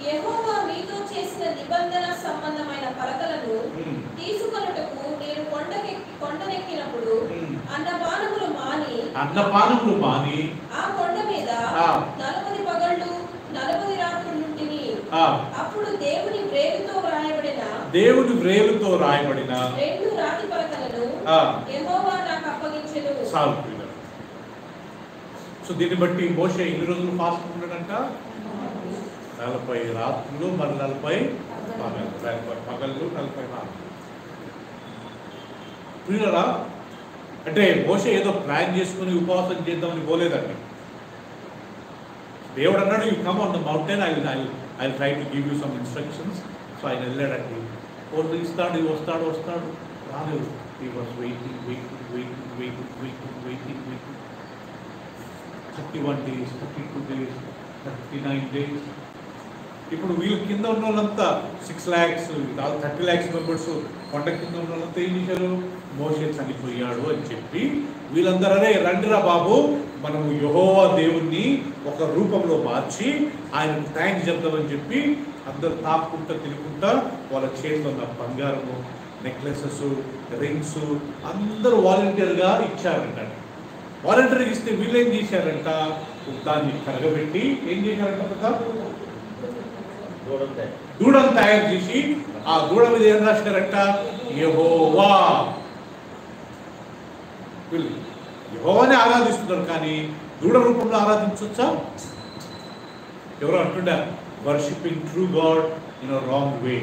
యెహోవా మీతో చేసిన నిబంధన సంబంధమైన పలకలను తీసుకొనుటకు నేను కొండనెక్కినప్పుడు అన్నపానములు మాని ఆ కొండ మీద 40 పగళ్ళు 40 రాత్రులు నుంటిని. అప్పుడు దేవుని వ్రేలుతో రాయబడిన 2 రాతి పలకలను యెహోవా నాకు అప్పగించెను. సో దీన్ని బట్టి మోషే ఎన్ని రోజులు ఫాస్ట్ ఉన్నాడంట? 40 రాత్రులు, మరి 40 పగళ్ళు, 40 రాత్రులు. ప్రియులరా, అంటే మోషే ఏదో ప్లాన్ చేసుకుని ఉపవాసం చేద్దామని పోలేదండి. దేవుడు అన్నాడు, you come on the mountain, I try to give you some instructions. So ఆయన వెళ్ళాడండి. వస్తాడు రాలేదు. He was waiting. 31 days, 32 days, 39 days. ఇప్పుడు వీళ్ళ కింద ఉన్న వాళ్ళంతా 6 lakhs 30 lakhs మెంబర్స్ కొండ కింద ఉన్న వాళ్ళంతా ఏం చేశారు? మోషే చనిపోయాడు అని చెప్పి వీళ్ళందరూ అరే రండిరా బాబు మనము యెహోవా దేవుణ్ణి ఒక రూపంలో మార్చి ఆయనకు థ్యాంక్స్ చెప్తామని చెప్పి అందరు తాక్కుంటా తిరుగుకుంటా వాళ్ళ చేతిలో ఉన్న బంగారము, నెక్లెసెస్, రింగ్స్ అందరూ వాలంటీర్గా ఇచ్చారంట. వాలంటీర్గా ఇస్తే వీళ్ళు ఏం చేశారంట? దాన్ని కరగబెట్టి ఏం చేశారంట? ప్రతాప్ దూడను తయారు చేసి ఆ దూడ మీద ఏం రాశారంట? యెహోవా. వీళ్ళు యెహోవాని ఆరాధిస్తున్నారు కానీ దూడ రూపంలో ఆరాధించవచ్చా? ఎవరో అంటుంటారు worshipping true God in a wrong way.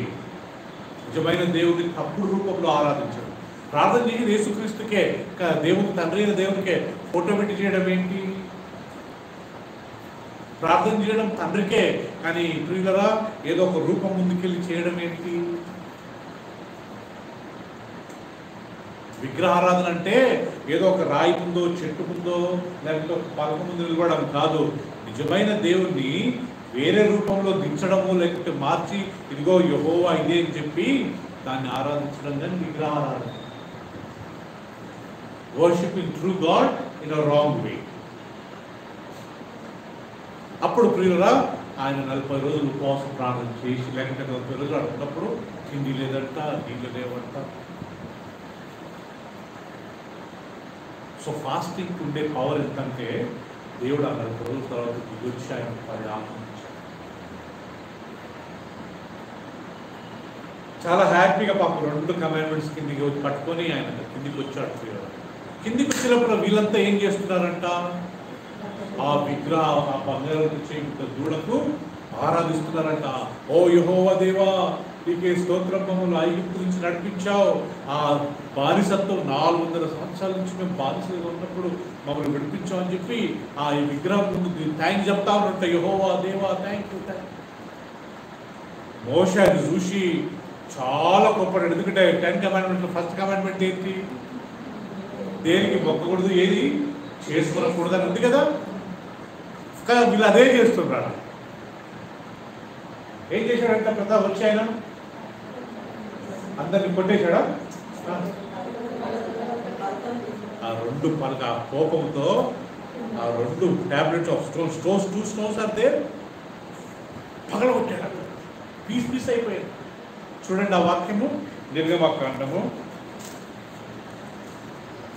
నిజమైన దేవుడిని తప్పుడు రూపంలో ఆరాధించడం. ప్రార్థన చేసి యేసుక్రీస్తుకే దేవుని తండ్రి అయిన దేవునికే ఫోటో పెట్టి చేయడం ఏంటి? ప్రార్థన చేయడం తండ్రికే, కానీ ప్రియులరా ఏదో ఒక రూపం ముందుకెళ్ళి చేయడం ఏంటి? విగ్రహారాధన అంటే ఏదో ఒక రాయి ముందో, చెట్టు ముందో, లేకపోతే ఒక పలక ముందు నిలబడడం కాదు. నిజమైన దేవుణ్ణి వేరే రూపంలో దించడము, లేకపోతే మార్చి ఇదిగో యెహోవా ఇదే అని చెప్పి దాన్ని ఆరాధించడం కానీ విగ్రహారాధన. Worshipping true God in a wrong way. అప్పుడు ప్రియులరా ఆయన 40 రోజులు ఉపవాసం ప్రార్థన చేసి, లేకపోతే 40 రోజులు అడుగున్నప్పుడు తిండి లేదంట, నీళ్ళు లేవంట. సో ఫాస్టింగ్ ఉండే పవర్ ఎంతంటే దేవుడు ఆ 40 రోజుల తర్వాత దిగొచ్చి ఆయన ఆహ్వానించాడు. చాలా హ్యాపీగా పాపం 2 కమాండ్మెంట్స్ కిందికి పట్టుకొని ఆయన కిందికి వచ్చాడు. కిందికి వచ్చినప్పుడు వీళ్ళంతా ఏం చేస్తున్నారంట? ఆ విగ్రహం, ఆ బంగారం నుంచి దూడకు ఆరాధిస్తున్నారంట. ఓ యెహోవా దేవా, నీకే స్తోత్రం, మమ్మల్ని ఐగుప్తు నుంచి నడిపించావు. ఆ బానిసత్వం 400 సంవత్సరాల నుంచి మేము బానిసలుగా ఉన్నప్పుడు మమ్మల్ని విడిపించావు అని చెప్పి ఆ ఈ విగ్రహం ముందు థ్యాంక్స్ చెప్తా ఉన్నట్ట. యెహోవా దేవా థ్యాంక్ యూ. మోషే అది చూసి చాలా గొప్పడు. ఎందుకంటే 10 కమాండ్మెంట్లో ఫస్ట్ కమాండ్మెంట్ ఏంటి? దేనికి మొక్కకూడదు, ఏది చేసుకోకూడదు అని ఉంది కదా. కానీ వీళ్ళు అదే చేస్తున్నారు. ఏం చేశాడంటే ప్రతాప్ వచ్చి ఆయన అందరిని కొట్టేశాడా? ఆ 2 పలక ఆ కోపంతో ఆ 2 టాబ్లెట్స్ ఆఫ్ స్టోన్స్ 2 స్టోన్స్ అంటే పగల కొట్టాడు. పీస్ అయిపోయాడు. చూడండి ఆ వాక్యము, నిర్గమకాండము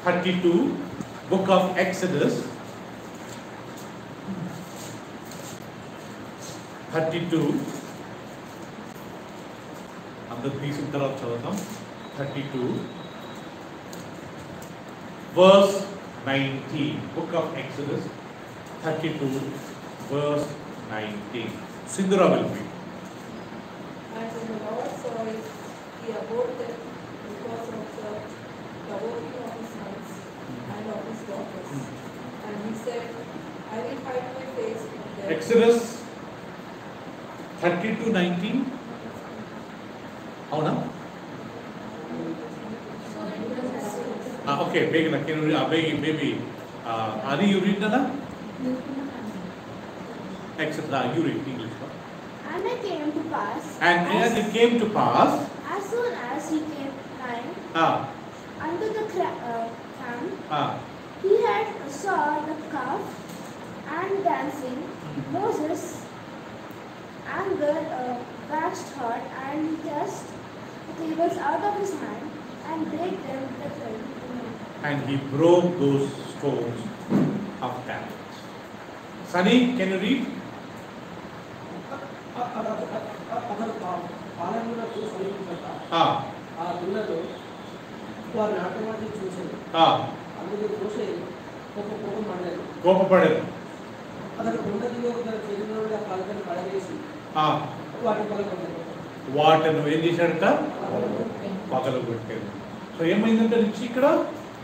32, బుక్ ఆఫ్ ఎక్సడస్ 32. అందరు తీసిన తర్వాత చదువుతాం. 32 verse 19. Book of Exodus 32 verse 19. Sindhura will read. And when the Lord saw it, he abhorred them because of the provoking of his sons and of his daughters. And he said, I will hide my face from them. Exodus 32:19. అవునా? Okay, Begina, can you read? Maybe Ari, you read Nana? Exodus, you read English. And it came to pass. And as it came to pass, as soon as he came nigh unto the camp, he had saw the calf and dancing. Moses' anger waxed hot, and he cast the tables out of his hand and brake them with the pen. And he broke those stones of tablets. Sunny, can you read? అతను పాలనలో సమీపించట ఆ దున్నతో వారి నాటవాటిని చూశాడు. అందుకు మోషే కోపపడేది. అతను కొండ దిగువ తన చేతిలో నుండి ఆ పలకను పడవేసి వాటి పలకొట్టాడు. వాటిని ఏం చేశాడట? పగలగొట్టాడు. సో ఏమైందంటే నుంచి ఇక్కడ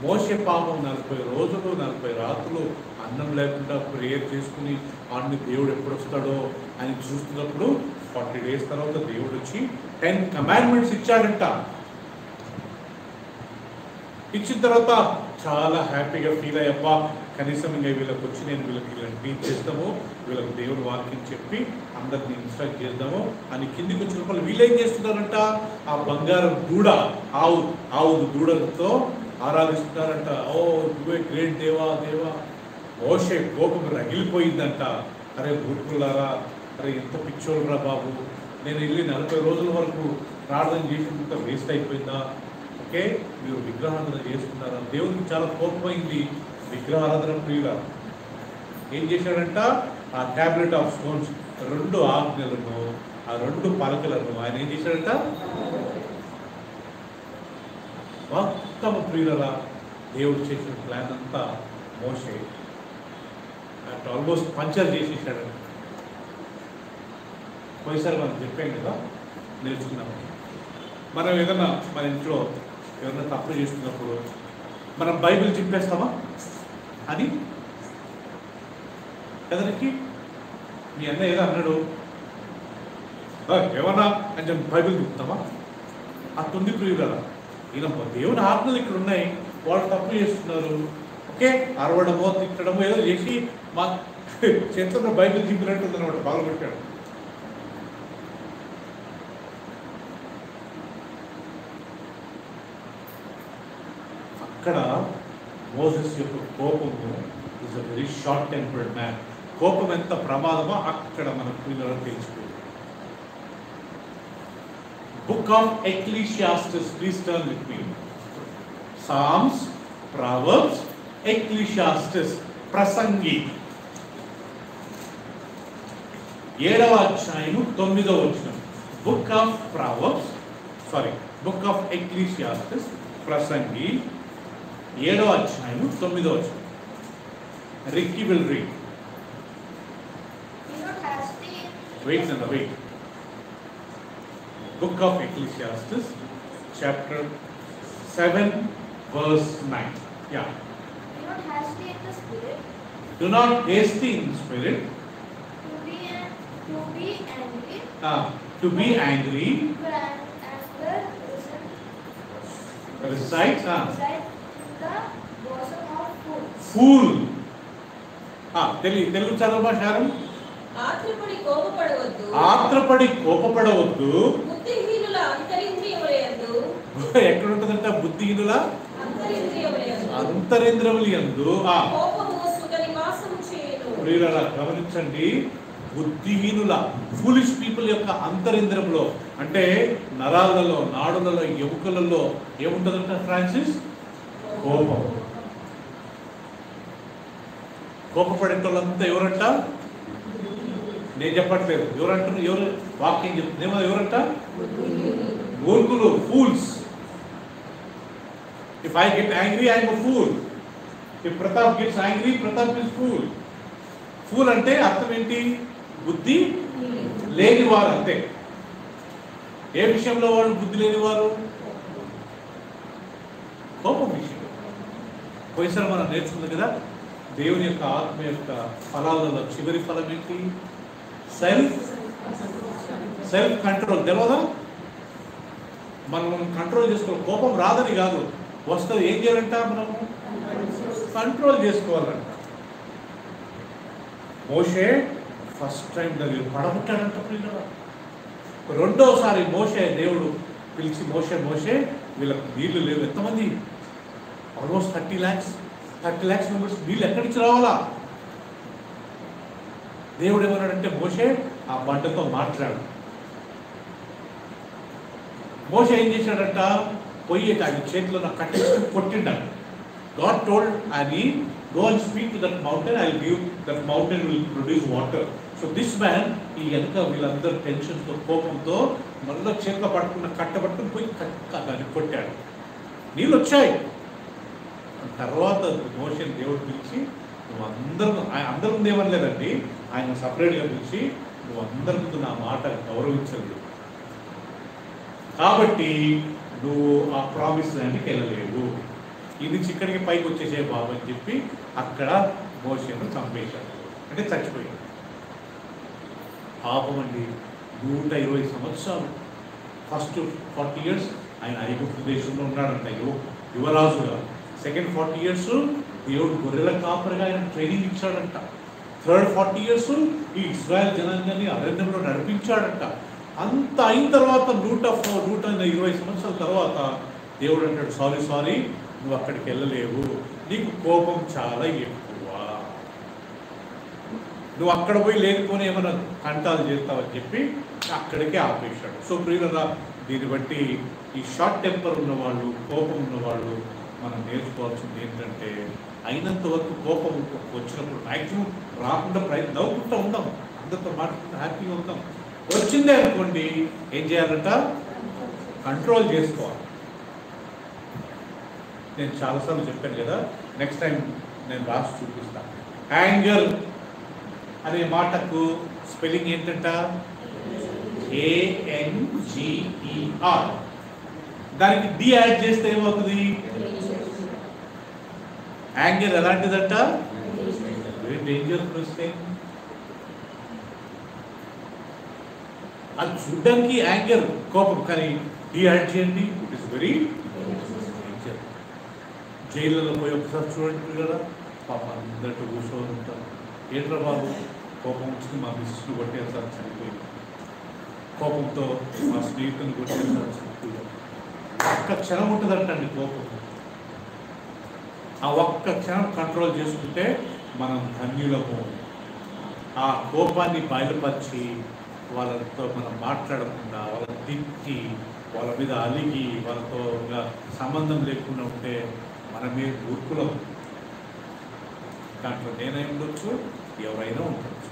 మోషే పాపం 40 రోజులు 40 రాత్రులు అన్నం లేకుండా ప్రేయర్ చేసుకుని వాడిని దేవుడు ఎప్పుడు వస్తాడో అని చూస్తున్నప్పుడు 40 days తర్వాత దేవుడు వచ్చి 10 కమాండ్మెంట్స్ ఇచ్చాడంట. ఇచ్చిన తర్వాత చాలా హ్యాపీగా ఫీల్ అయ్యప్పా, కనీసం ఇంకా వీళ్ళకి వచ్చి నేను వీళ్ళకి టీచ్ చేస్తాము, వీళ్ళకి దేవుడు వాక్యం చెప్పి అందరిని ఇన్స్ట్రక్ట్ చేద్దాము అని కిందికి వచ్చినప్పుడు వీళ్ళు ఏం చేస్తున్నారంట, ఆ బంగారం దూడ ఆవు దూడలతో ఆరాధిస్తున్నారంట. ఓ నువ్వే గ్రేట్ దేవా దేవా. మోషే కోపం రగిలిపోయిందంట. అరే మూర్ఖులారా, అరే ఎంత పిచ్చోళ్ళరా బాబు, నేను వెళ్ళి 40 రోజుల వరకు ప్రార్థన చేసినంత వేస్ట్ అయిపోయిందా? ఓకే, మీరు విగ్రహారాధన చేస్తున్నారా? దేవునికి చాలా కోపమైంది. విగ్రహారాధన ప్రియుల ఏం చేశాడంట, ఆ ట్యాబ్లెట్ ఆఫ్ స్టోన్స్ 2 ఆజ్ఞలను, ఆ 2 పలకలను ఆయన ఏం చేశాడంట, మొత్తం ప్రియులరా దేవుడు చేసిన ప్లాన్ అంతా మోషే ఆల్మోస్ట్ పంచర్ చేసేసాడంట. పోయిసారి మనం చెప్పాం కదా, నేర్చుకున్నాం. మనం ఏదన్నా మన ఇంట్లో ఏదైనా తప్పు చేస్తున్నప్పుడు మనం బైబిల్ చింపేస్తామా అని కదనికి? మీ అన్న ఏదో అన్నాడు ఏమన్నా అని చెప్పి బైబిల్ చెప్తామా? అట్టుంది ప్రియులరా. ఈయన దేవుని ఆజ్ఞలు ఇక్కడ ఉన్నాయి, వాళ్ళు తప్పు చేస్తున్నారు. ఓకే, అరవడమో తిట్టడమో ఏదో చేసి మా చేతుల్లో బైబిల్ చింపినట్టుంది అనమాట, బాగుపెట్టాడు. అక్కడ మోసెస్ యొక్క కోపము is a very short tempered man. కోపం ఎంత ప్రమాదమో అక్కడ మన పిల్లలకు తెలుసుకోవాలి. Book of Ecclesiastes, please turn with me. Psalms, Proverbs, Ecclesiastes, ప్రసంగి 7వ అధ్యాయము 9వ వచనం. Book of Ecclesiastes, ప్రసంగి 7వ అధ్యాయము 9వ వచనం. Ricky will read. Wait. Book of Ecclesiastes, chapter 7, verse 9. Yeah. Do not hasty in the spirit. Do not hasty in spirit. To be angry. When anger resides in the bosom of fools. Fool. Telugu చదవమా శారం. ఆత్రపడి కోపపడవద్దు. ఎక్కడ ఉంటుందంట? బుద్ధిహీనుల అంతరింద్రియములందు. గమనించండి, బుద్ధిహీనుల foolish people యొక్క అంతరింద్రంలో అంటే నరాలలో, నాడులలో, ఎముకలలో ఏముంటుందంట Francis? కోపం. కోపపడేటోళ్ళంతా ఎవరంట? నేను చెప్పట్లేదు, ఎవరంటారు? ఎవరు వాక్యం చెప్తుంది? ఎవరంట? మూర్ఖులు, fools. If I get angry, I am a fool. If Pratap gets angry, Pratap is fool. Fool అంటే అర్థం ఏంటి? బుద్ధి లేనివారు అంతే. ఏ విషయంలో వాడు బుద్ధి లేనివారు? కోపం విషయం. పోయినసారి మనం నేర్చుకుంది కదా, దేవుని యొక్క ఆత్మ యొక్క ఫలాలలో చివరి ఫలం ఏంటి? Self control. తెలియదా? మనం కంట్రోల్ చేసుకోవాలి. కోపం రాదని కాదు, వస్తుంది. ఏం చేయాలంట? మనము కంట్రోల్ చేసుకోవాలంట. మోషే ఫస్ట్ టైం దగ్గర పడబుట్టాడంట. రెండోసారి మోషే దేవుడు పిలిచి, మోషే వీళ్ళకి నీళ్లు లేవు. ఎంతమంది? Almost 30 lakhs members. నీళ్ళు ఎక్కడి నుంచి రావాలా? దేవుడు ఏమన్నాడంటే, మోషే ఆ బండతో మాట్లాడు. మోషే ఏం చేశాడంట? పోయి ఆయన చేతిలో నా కట్టేసి కొట్టిండాడు. గాడ్ టోల్డ్ అని, go and speak to that mountain, I will give, that mountain will produce water. So this man, ఈ వెనక వీళ్ళందరూ టెన్షన్తో, కోపంతో మళ్ళీ చేతిలో పట్టుకున్న కట్టబట్టుకుని పోయి దాన్ని కొట్టాడు. నీళ్ళు వచ్చాయి. తర్వాత మోషేని దేవుడు పిలిచి, నువ్వు అందరి ముందు ఏమనలేదండి, ఆయన సపరేట్గా పిలిచి, నువ్వు అందరి ముందు నా మాట గౌరవించలేదు కాబట్టి నువ్వు ఆ ప్రామిస్ ల్యాండ్కి వెళ్ళలేవు, ఇది నుంచి ఇక్కడికి పైకి వచ్చేసే బాబు అని చెప్పి అక్కడ మోషేను చంపేశాడు. అంటే చచ్చిపోయాడు. పాపం అండి. 120 సంవత్సరాలు, ఫస్ట్ 40 years ఆయన ఐగుప్తు దేశంలో ఉన్నాడంట యువరాజుగా. సెకండ్ 40 years దేవుడు గొర్రెల కాపరిగా ఆయన ట్రైనింగ్ ఇచ్చాడంట. థర్డ్ 40 years ఈ ఇజ్రాయెల్ జనాంగాన్ని అరణ్యంలో నడిపించాడంట. అంత అయిన తర్వాత 120 సంవత్సరాల తర్వాత దేవుడు అంటాడు, సారీ నువ్వు అక్కడికి వెళ్ళలేవు, నీకు కోపం చాలా ఎక్కువ, నువ్వు అక్కడ పోయి లేకపోతే ఏమైనా కంటాలు చేస్తావని చెప్పి అక్కడికే ఆపేశాడు. సో ప్రియులరా, దీన్ని బట్టి ఈ షార్ట్ టెంపర్ ఉన్నవాళ్ళు, కోపం ఉన్నవాళ్ళు మనం నేర్చుకోవాల్సింది ఏంటంటే అయినంత వరకు కోపం వచ్చినప్పుడు మ్యాక్సిమం రాకుండా నవ్వుకుంటూ ఉందాం, అందరితో మాట్లాడుకుంటూ హ్యాపీగా ఉందాం. వచ్చిందే అనుకోండి ఏం చేయాలంట, కంట్రోల్ చేసుకోవాలి. నేను చాలాసార్లు చెప్పాను కదా, నెక్స్ట్ టైం నేను రాసి చూపిస్తాను. యాంగర్ అనే మాటకు స్పెల్లింగ్ ఏంటంట, ANGER. దానికి డి యాడ్ చేస్తే ఏమవుతుంది, యాంగర్ ఎలాంటిదంట, వెరీ డేంజరస్ థింగ్. అది చూడ్డానికి యాంగర్ కోపం, కానీ డి యాడ్ చేయండి, ఇట్ ఇస్ వెరీ డేంజర్. జైళ్ళలో పోయి ఒకసారి చూడండి కదా, పాప అందరితో కూర్చొని ఉంటారు. ఏంట్రా బాబు, కోపం వచ్చింది మా మిస్సును కొట్టేసారి చనిపోయింది, కోపంతో మా స్నేహితుని కొట్టేసారి చనిపోయింది. ఒక్క క్షణం ఉంటుందంటండి కోపం. ఆ ఒక్క క్షణం కంట్రోల్ చేసుకుంటే మనం ధన్యులము. ఆ కోపాన్ని బయలుపరిచి వాళ్ళతో మనం మాట్లాడకుండా, వాళ్ళని తిట్టి, వాళ్ళ మీద అలిగి, వాళ్ళతో సంబంధం లేకుండా ఉంటే మనమే మూర్ఖులం. దాంట్లో నేనై ఉండొచ్చు, ఎవరైనా ఉండొచ్చు.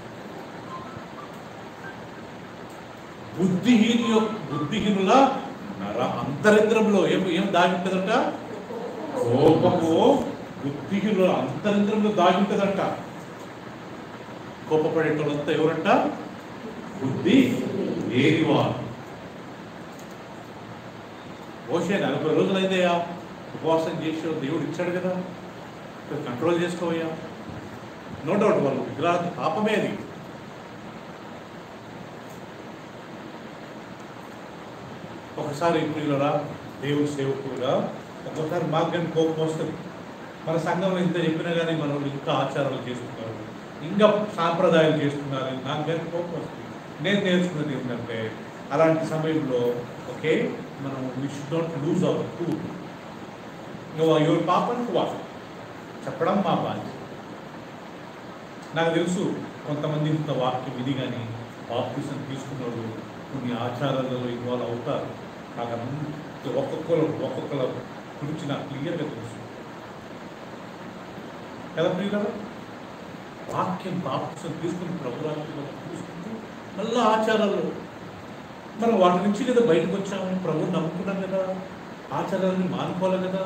బుద్ధిహీనుల అంతరింద్రంలో ఏం దాగింటదంట, కోపము బుద్ధిహీనుల అంతరింద్రంలో దాగింటదంట. కోపపడేటోళ్ళంతా ఎవరంట, బుద్ధి లేనివారు. ఓషే 40 రోజులైందయ్యా ఉపవాసం చేసి దేవుడు ఇచ్చాడు కదా, కంట్రోల్ చేసుకోవయ్యా. నో డౌట్ వాళ్ళు విగ్రహానికి పాపమే అది. ఒకసారి ప్రియులరా, దేవుడి సేవకులుగా ఒక్కోసారి మాకు కానీ కోపం వస్తుంది. మన సంఘంలో ఇంత చెప్పినా కానీ మనం ఇంకా ఆచారాలు చేస్తున్నారు, ఇంకా సాంప్రదాయాలు చేస్తున్నారు, నాకు కానీ కోపం వస్తుంది. నేను నేర్చుకున్నది ఏంటంటే అలాంటి సమయంలో ఓకే, మనం we should not lose our cool. ఎవరి పాపను వాళ్ళు చెప్పడం మా బాధ్యత. నాకు తెలుసు కొంతమంది ఇంత వాక్యం విధి కానీ బాప్టిజం తీసుకున్నవాళ్ళు కొన్ని ఆచారాలలో ఇన్వాల్వ్ అవుతారు. నాకు అంత ఒక్కొక్కల గురించి నాకు క్లియర్గా తెలుసు కదా ప్రియులారా. వాక్యం బాప్టిజం తీసుకుని ప్రభురాత్రిలో తీసుకుంటూ మళ్ళీ ఆచారాలు మనం వాటి నుంచి కదా బయటకు వచ్చాము, ప్రభుని నమ్ముకున్నాం కదా, ఆచారాలని మానుకోవాలి కదా.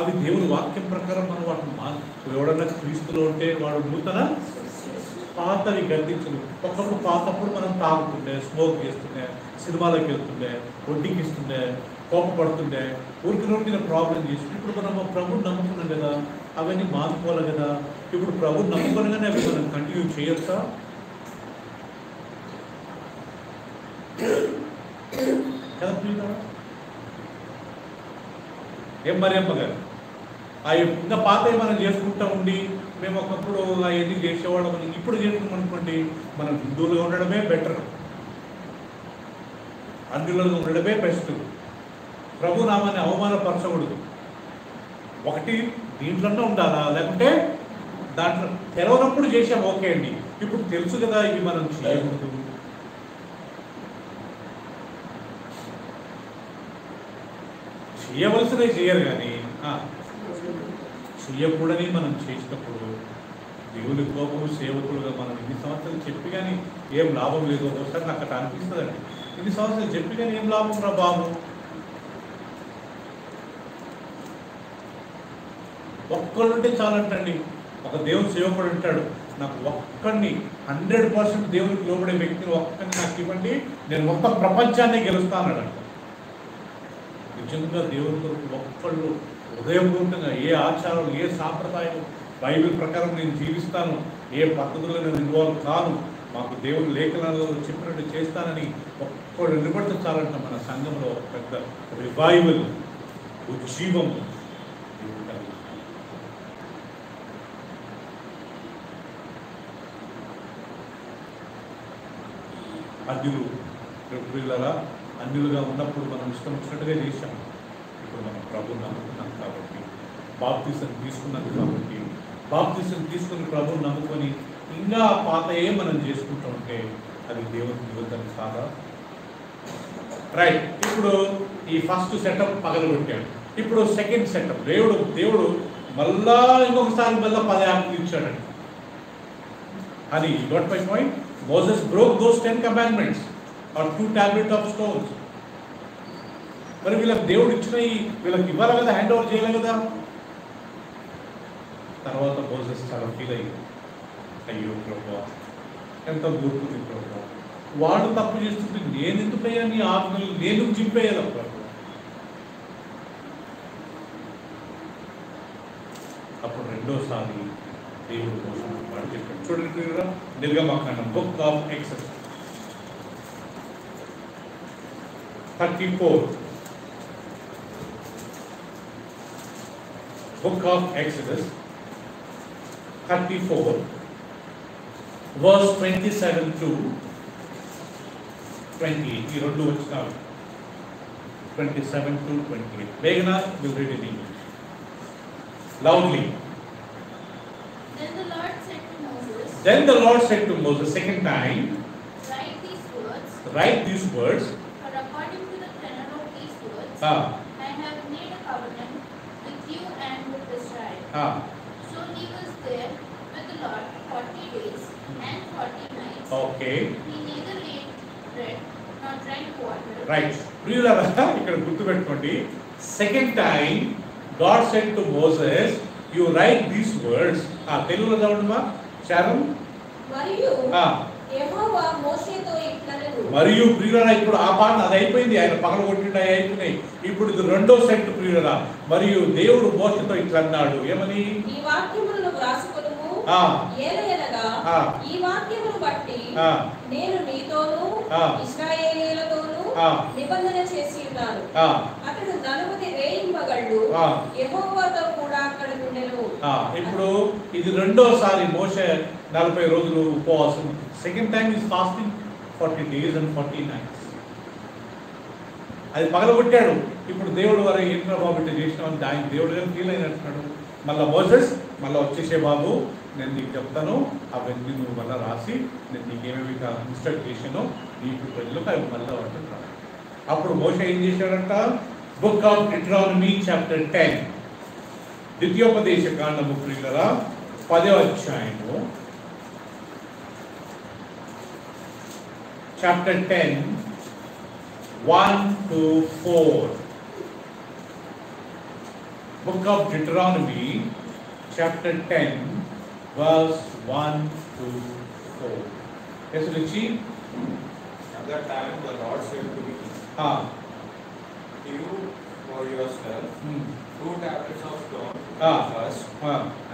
అవి దేవుని వాక్యం ప్రకారం మనం వాటిని ఎవడన్నా క్రీస్తులో ఉంటే వాడు నూతన పాతవి గర్దించదు. ఒకప్పుడు పాతప్పుడు మనం తాగుతుండే, స్మోక్ చేస్తుండే, సినిమాలకు వెళ్తుండే, వడ్డీకి ఇస్తుండే, కోపపడుతుండే, ఊరికి ప్రాబ్లం చేస్తుండే. ఇప్పుడు మనం ప్రభుని నమ్ముకున్నాం కదా, అవన్నీ మానుకోవాలి కదా. ఇప్పుడు ప్రభుని నమ్ముకోనగానే అవి మనం కంటిన్యూ చేయొచ్చా? కదా ఏం మరి అమ్మగారు, అవి ఇంకా పాతవి మనం చేసుకుంటూ ఉండి మేము ఒకప్పుడు అవన్నీ చేసేవాళ్ళం, మనం ఇప్పుడు చేసుకున్నాం అనుకోండి, మనం హిందువులుగా ఉండడమే బెటర్, అందులో ఉండడమే బెస్ట్. ప్రభు నామాన్ని అవమానపరచకూడదు. ఒకటి దీంట్లోనే ఉండాలా, లేకుంటే దాంట్లో తెలవనప్పుడు చేసాం ఓకే అండి. ఇప్పుడు తెలుసు కదా ఇవి మనం చేయకూడదు. చేయవలసినవి చేయరు కానీ చేయకూడని మనం చేసినప్పుడు దేవుని కోపము సేవకులుగా మనం ఇన్ని సంవత్సరాలు చెప్పి కానీ ఏం లాభం లేదు. ఒకసారి నాకు అట్లా అనిపిస్తుందండి, ఇన్ని సంవత్సరాలు చెప్పి కానీ ఏం లాభం రా బాబు. ఒక్కడుంటే చాలంటండి. ఒక దేవుని సేవకుడు అంటాడు, నాకు ఒక్కడిని 100% దేవునికి లోబడే వ్యక్తిని ఒక్కడిని నాకు ఇవ్వండి, నేను మొత్తం ప్రపంచాన్ని గెలుస్తానన్నాడు. నిజంగా దేవుని కొరకు ఒక్కళ్ళు హృదయపూర్వకంగా ఏ ఆచారం, ఏ సాంప్రదాయం, బైబిల్ ప్రకారం నేను జీవిస్తాను, ఏ పద్ధతుల్లో నేను ఇన్వాల్వ్ కాను, మాకు దేవుని లేఖనాలలో చెప్పినట్టు చేస్తానని ఒక్కడు నిలబడితే చాలంట మన సంఘంలో పెద్ద రివైవల్ ఉజ్జీవము దేవుడు కలిగి. అన్యులు పిల్లరా, అన్యులుగా ఉన్నప్పుడు మనం ఇష్టం వచ్చినట్టుగా చేశాం. ఇప్పుడు మనం ప్రభుని నమ్ముకున్నాం కాబట్టి, బాప్తిసం తీసుకున్నాం కాబట్టి, బాప్తిసం తీసుకుని ప్రభుని నమ్ముకొని ఇంకా పాతయే మనం చేసుకుంటూ ఉంటే అది దేవుని నిబంధన కాదా? రైట్. ఇప్పుడు ఈ ఫస్ట్ సెటప్ పగలగొట్టాడు. ఇప్పుడు సెకండ్ సెటప్ దేవుడు మళ్ళా ఇంకొకసారి మళ్ళీ 10 ఆజ్ఞలు ఇచ్చాడండి. అది got my point. Moses broke those 10 commandments or 2 tablets of stones. మరి వీళ్ళకి దేవుడు ఇచ్చిన వీళ్ళకి ఇవ్వాలి కదా, హ్యాండ్ ఓవర్ చేయాలి కదా. తర్వాత మోసెస్ చాలా ఫీల్ అయ్యాడు. అయ్యో ప్రభువా, ఎంత మూర్ఖుడి ప్రభువా, వాడు తప్పు చేస్తుంటే నేను ఎందుకయ్యా నీ ఆజ్ఞలు నేను చింపేయాలి ప్రభు. అప్పుడు రెండోసారి దేవుడు కోసం వాడు చెప్పాడు. చూడండి నిర్గమకాండం, book of exodus 34. Book of Exodus 34 verse 27 to 28. ఈ రెండు వచ్చినారు. 27 to 28. Meghna will read in English. Loudly. Then the Lord said to Moses, second time, write these words, for according to the tenor of these words, I have made a covenant with you and with Israel. So he was there with the Lord 40 days and 40 nights. Okay. He neither ate bread nor drank water. Right. ఇక్కడ గుర్తుపెట్టుకోండి. Second time God said to Moses, you right these words. తెలుగులో చదవండి శారమ్. మరియు ప్రియులరా, ఇప్పుడు ఆ పాట అది అయిపోయింది, ఆయన పగల కొట్టిండు అయిపోయినాయి. ఇప్పుడు ఇది రెండో సెట్ ప్రియులరా. మరియు దేవుడు మోసతో ఇట్లా అన్నాడు, ఏమని? ఈ వాక్యములను వ్రాసుకొనుము, ఏలయనగా ఈ వాక్యమును బట్టి నేను నీతోను ఇశ్రాయేలీయులతోను నిబంధన చేసి ఉన్నాను. అతడు 40 రేయింబగళ్ళు యెహోవాతో కూడా అక్కడ ఉండెను. ఇప్పుడు ఇది రెండోసారి మోషే 40 రోజులు ఉపవాసం. Second time is fasting 40 days and 40 nights. అది పగలగొట్టాడు. ఇప్పుడు దేవుడు వారు ఏంట్రా బాబు ఇట్లా చేసినామని ఆయన దేవుడు కానీ ఫీల్ అయినట్టున్నాడు. మళ్ళీ మోసెస్ మళ్ళీ వచ్చేసే బాబు, నేను నీకు చెప్తాను, అవన్నీ నువ్వు మళ్ళీ రాసి నేను నీకేమేమి ఇన్స్ట్రక్ట్ చేశానో నీకు ప్రజలకు అవి మళ్ళీ అంటున్నాడు. అప్పుడు మోషే ఏం చేశాడంట? బుక్ ఆఫ్ డిట్రానమీ చాప్టర్ 10, ద్వితీయోపదేశ కాండము ప్రియులరా 10వ అధ్యాయము, chapter 10, 1 to 4. Book of Deuteronomy, chapter 10, verse 1 to 4. Yes, Richie? At that time the Lord said to me, you for yourself 2 tablets of stone first,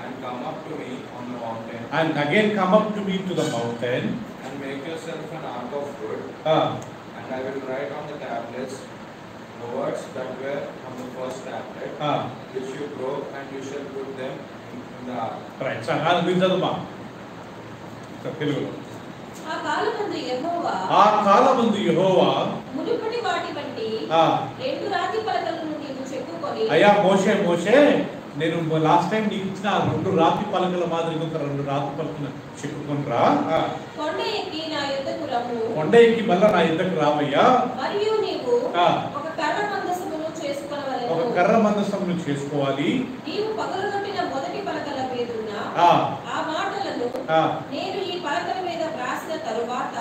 and come up to me on the mountain. And again come up to me to the mountain. And make yourself an ark of wood. And I will write on the tablets the words that were on the first tablet, which you broke, and you shall put them in the ark. Right. So, I'll read the book. ఆ కాలమందు యెహోవా మునుపటి వాటి బట్టి 2 రాతి పలకలను నీవు చెక్కుకొని, అయ్యా మోషే నేను last time నీకు ఇచ్చిన 2 రాతి పలకల మాదిరిగా 2 రాతి పలకలు చెక్కుకొనిరా. కొండ ఎక్కి నా యొద్దకు రమ్ము. కొండ ఎక్కి మళ్ళా నా యొద్దకు రావయ్యా. మరియు నీవు ఒక కర్ర మందసమును చేసుకొనవలెను. ఒక కర్ర మందసమును చేసుకోవాలి. నీవు పగలగొట్టిన మొదటి పలకల మీదున్న ఆ మాటలను నేను ఈ పలకల మీద వ్రాసిన తరువాత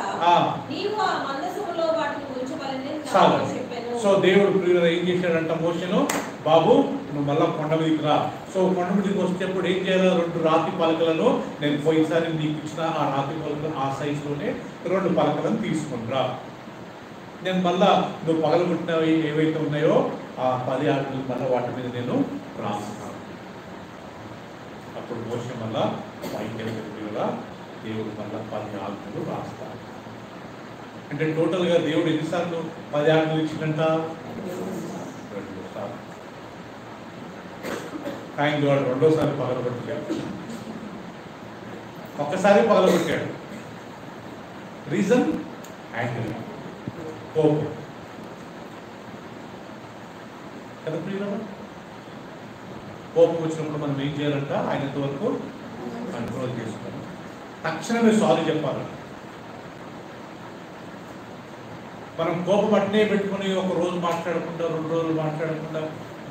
నీవు ఆ మందసములో వాటిని ఉంచవలెనని నాతో చెప్పెను. సో దేవుడు ప్రియులు ఏం చేశాడంట మోషేను, బాబు నువ్వు మళ్ళా కొండ మీదకి రా. సో కొండ మీదకి వచ్చేటప్పుడు ఏం చేయాలి? 2 రాతి పలకలను, నేను పోయినసారి నీకు ఇచ్చిన ఆ రాతి పలకలు ఆ సైజులోనే 2 పలకలను తీసుకునిరా. నేను మళ్ళా నువ్వు పగలగొట్టినవి ఏవైతే ఉన్నాయో ఆ 10 ఆజ్ఞలు మళ్ళీ వాటి మీద నేను రాస్తాను. అప్పుడు మోషే మళ్ళా దేవుడు మళ్ళా 10 ఆజ్ఞలు రాస్తాడు. అంటే టోటల్గా దేవుడు ఎన్నిసార్లు 10 ఆజ్ఞలు ఇచ్చిందంట? 2 సార్లు. థ్యాంక్ గాడ్ రెండోసారి పగలగొట్టాడు, ఒక్కసారి పగలగొట్టాడు. రీజన్ యాంగ్రీ, కోపం కదా ప్రియులారా. కోపం వచ్చినప్పుడు మనం ఏం చేయాలంట, ఆయనంత వరకు కంట్రోల్ చేసుకోవాలి. తక్షణమే సారీ చెప్పాలంట. మనం కోపం అట్నే పెట్టుకుని ఒక రోజు మాట్లాడకుండా, 2 రోజులు మాట్లాడకుండా,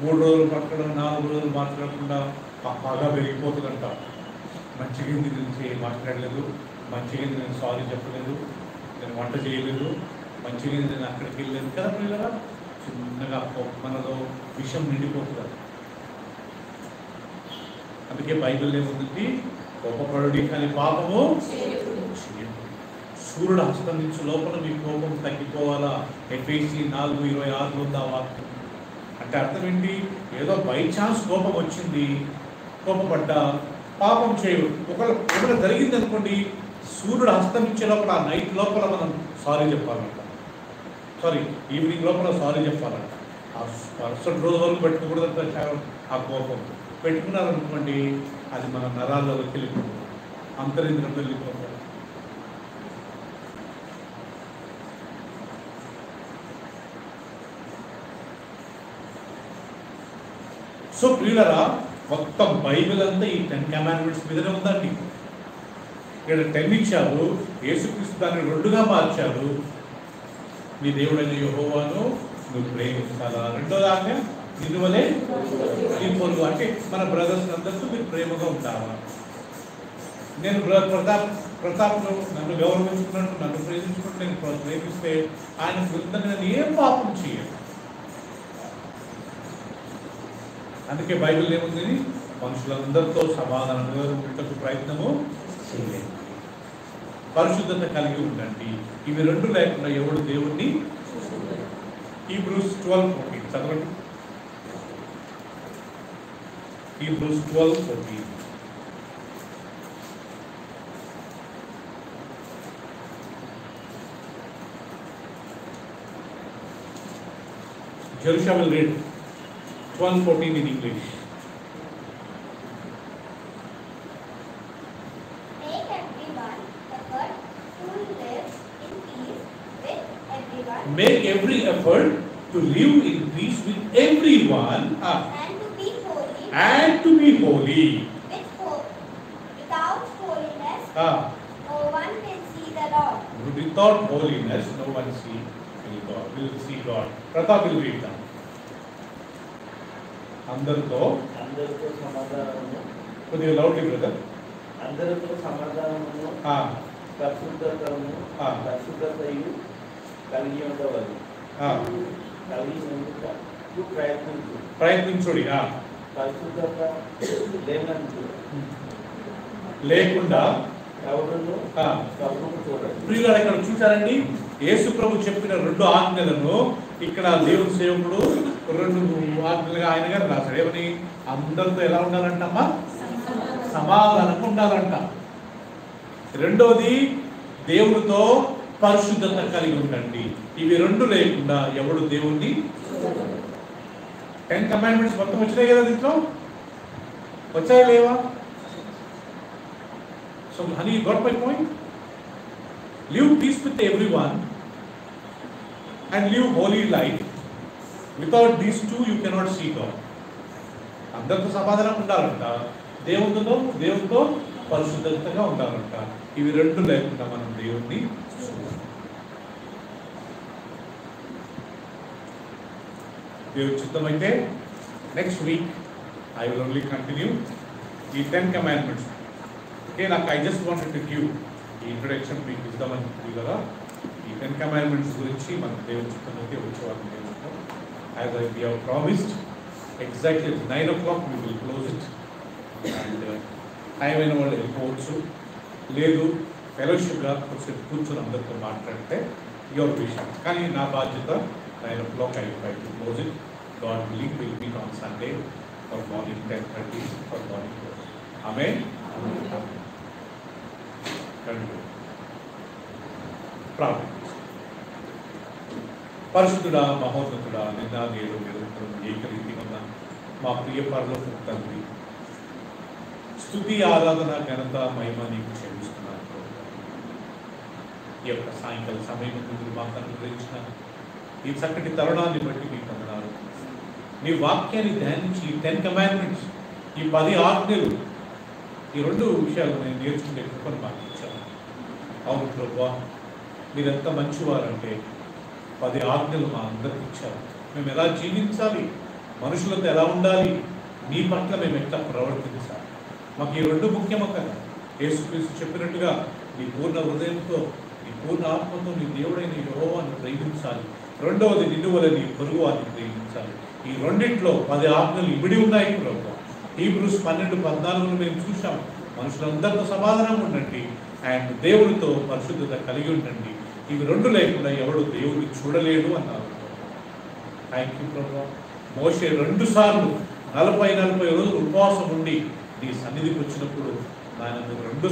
3 రోజులు మాట్లాడకుండా, 4 రోజులు మాట్లాడకుండా బాగా పెరిగిపోతుందంట. మంచిగా నేను మాట్లాడలేదు, మంచిగా నేను సారీ చెప్పలేదు, నేను వంట చేయలేదు, మంచిగా నేను అక్కడికి వెళ్ళలేదు కదా పిల్లరా. చిన్నగా మనలో విషం నిండిపోతుంది. అందుకే బైబిల్ ఏముంది, కోపపడుడి కానీ పాపము చేయకుడి. సూర్యుడు అస్తమించు లోపల మీ కోపం తగ్గిపోవాలా. ఎఫెసీ 4:26 ఉంది ఆ వాక్యం. అంటే అర్థం ఏంటి, ఏదో బై ఛాన్స్ కోపం వచ్చింది, కోపపడ్డా పాపం చేయడు. ఒకవేళ జరిగింది అనుకోండి, సూర్యుడు అస్తమించే లోపల, ఆ నైట్ లోపల మనం సారీ చెప్పాలంట. సారీ ఈవినింగ్ లోపల సారీ చెప్పాలంట. ఆ మరుసటి రోజు వరకు పెట్టుకోకూడదంట. ఆ కోపం పెట్టుకున్నారనుకోండి, అది మన నరాల్లోకి వెళ్ళిపోతుంది, అంతరింద్రంలో వెళ్ళిపోతుంది. సో ప్రియులరా, మొత్తం బైబిల్ అంతా ఈ 10 కమాండ్మెంట్స్ మీదనే ఉందండి. ఇక్కడ 10 ఇచ్చారు, యేసుక్రీస్తు దాన్ని 2గా మార్చారు. మీ దేవుడైన యెహోవాను నువ్వు ప్రేమించాలా. రెండో ఆజ్ఞ, నిన్ను వలె నీ పొరుగు. అంటే మన బ్రదర్స్ అందరితో మీరు ప్రేమగా ఉండాలా. నేను ప్రతాప్ నన్ను గౌరవించుకున్నట్టు, నన్ను ప్రేమించుకుంటూ నేను ప్రేమిస్తే ఆయన విరుద్ధంగా నేను ఏం పాపం చేయాలి. అందుకే బైబిల్ ఏముంది, మనుషులందరితో సమాధానంగా ఉండటకు ప్రయత్నము చేయండి, పరిశుద్ధత కలిగి ఉండండి. ఇవి 2 లేకుండా ఎవడు దేవుణ్ణి. హీబ్రూస్ 12:14 చదవండి. Hebrews 12:14. Jerusha will read 12:14 in English. Make everyone effort to live in peace with everyone. Make every effort to live in peace with everyone. And to be holy. And to be holy. Without holiness, no one will see the Lord. Without holiness, no one will see God. Pratap will read that. అందరితో సమాధానము, కొద్దిగా loudly brother. అందరితో సమాధానము, పరిశుద్ధతయు కలిగి ఉండవాలి. ప్రయత్నించుడి. పరిశుద్ధత లేకుండా ఎవరు చూడండి. ప్రియులారా, ఇక్కడ చూసారండి, యేసు ప్రభు చెప్పిన 2 ఆజ్ఞలను ఇక్కడ దేవుని సేవకుడు 2 ఆజ్ఞలుగా ఆయన గారు రాశాడు. ఏమని? అందరితో ఎలా ఉండాలంటమ్మా? సమాధానంగా ఉండాలంట. రెండోది, దేవునితో పరిశుద్ధత కలిగి ఉండండి. ఇవి 2 లేకుండా ఎవడు దేవుణ్ణి. 10 కమాండ్మెంట్స్ మొత్తం వచ్చినాయి కదా దీంట్లో, వచ్చాయా లేవా? So honey, you got my point? Live peace with everyone and live holy life. Without these 2 you cannot see God. అందరితో సమాధానం ఉండాలంట, దేవునితో పరిశుద్ధతగా ఉండాలంట. ఇవి 2 లేకుండా మనం దేవుణ్ణి దేవుని చిత్తమైతే next week I will only continue ఈ 10 commandments. Okay, like I just wanted to give the introduction మీకు ఇద్దామని కదా. ఈ 10 కమాండ్మెంట్స్ గురించి మనం దేవుని చిత్తమైతే వచ్చేవాళ్ళం దేవునితో. As we have promised, exactly at 9 o'clock we will close it. And time అయిన వాళ్ళు వెళ్ళిపోవచ్చు, లేదు ఫెలోషిప్గా కొంచెం కూర్చొని అందరితో మాట్లాడితే యువర్ విషయం. కానీ నా బాధ్యత 9 o'clock I will try to close it. God willing will meet on Sunday for morning 10:30 for morning close. Amen. ప్రార్థన. పరిశుద్ధుడా, మహోన్నతుడా, నిన్న నేడు నిరంతరం ఏకరీతిగా ఉన్న మా ప్రియ పరలోకపు తండ్రి, స్తుతి ఆరాధన ఘనత మహిమ నీకు చెల్లిస్తున్నాను. ఈ యొక్క సాయంకాల సమయం మీరు మాకు అనుగ్రహించిన ఈ చక్కటి తరుణాన్ని బట్టి మీకు వందనాలు. నీ వాక్యాన్ని ధ్యానించి ఈ 10 కమాండ్మెంట్స్, ఈ 10 ఆజ్ఞలు, ఈ 2 విషయాలు నేను నేర్చుకునే కృపను మాకు ఇచ్చాను. అవును ప్రభువా, మీరెంత మంచివారంటే 10 ఆజ్ఞలు మా అందరికి ఇచ్చారు. మేము ఎలా జీవించాలి, మనుషులతో ఎలా ఉండాలి, మీ పట్ల మేము ఎట్లా ప్రవర్తించాలి, మాకు ఈ 2 ముఖ్యమో కదా. యేసుక్రీస్తు చెప్పినట్టుగా నీ పూర్ణ హృదయంతో, నీ పూర్ణ ఆత్మతో నీ దేవుడైన యెహోవాను ప్రేమించాలి. రెండవది నిన్ను వలె నీ పొరుగువారిని ప్రేమించాలి. ఈ రెండిట్లో 10 ఆజ్ఞలు ఇమిడి ఉన్నాయి ప్రభువా. హీబ్రూస్ 12:14 మేము చూసాం. మనుషులందరితో సమాధానం ఉండండి అండ్ దేవుడితో పరిశుద్ధత కలిగి ఉండండి. ఇవి 2 లేకుండా ఎవడు దేవుడిని చూడలేడు అన్నారు. థ్యాంక్ యూ ప్రభువా. మోషే 2 సార్లు 40 రోజులు ఉపవాసం ఉండి నీ సన్నిధికి వచ్చినప్పుడు ఆయన 2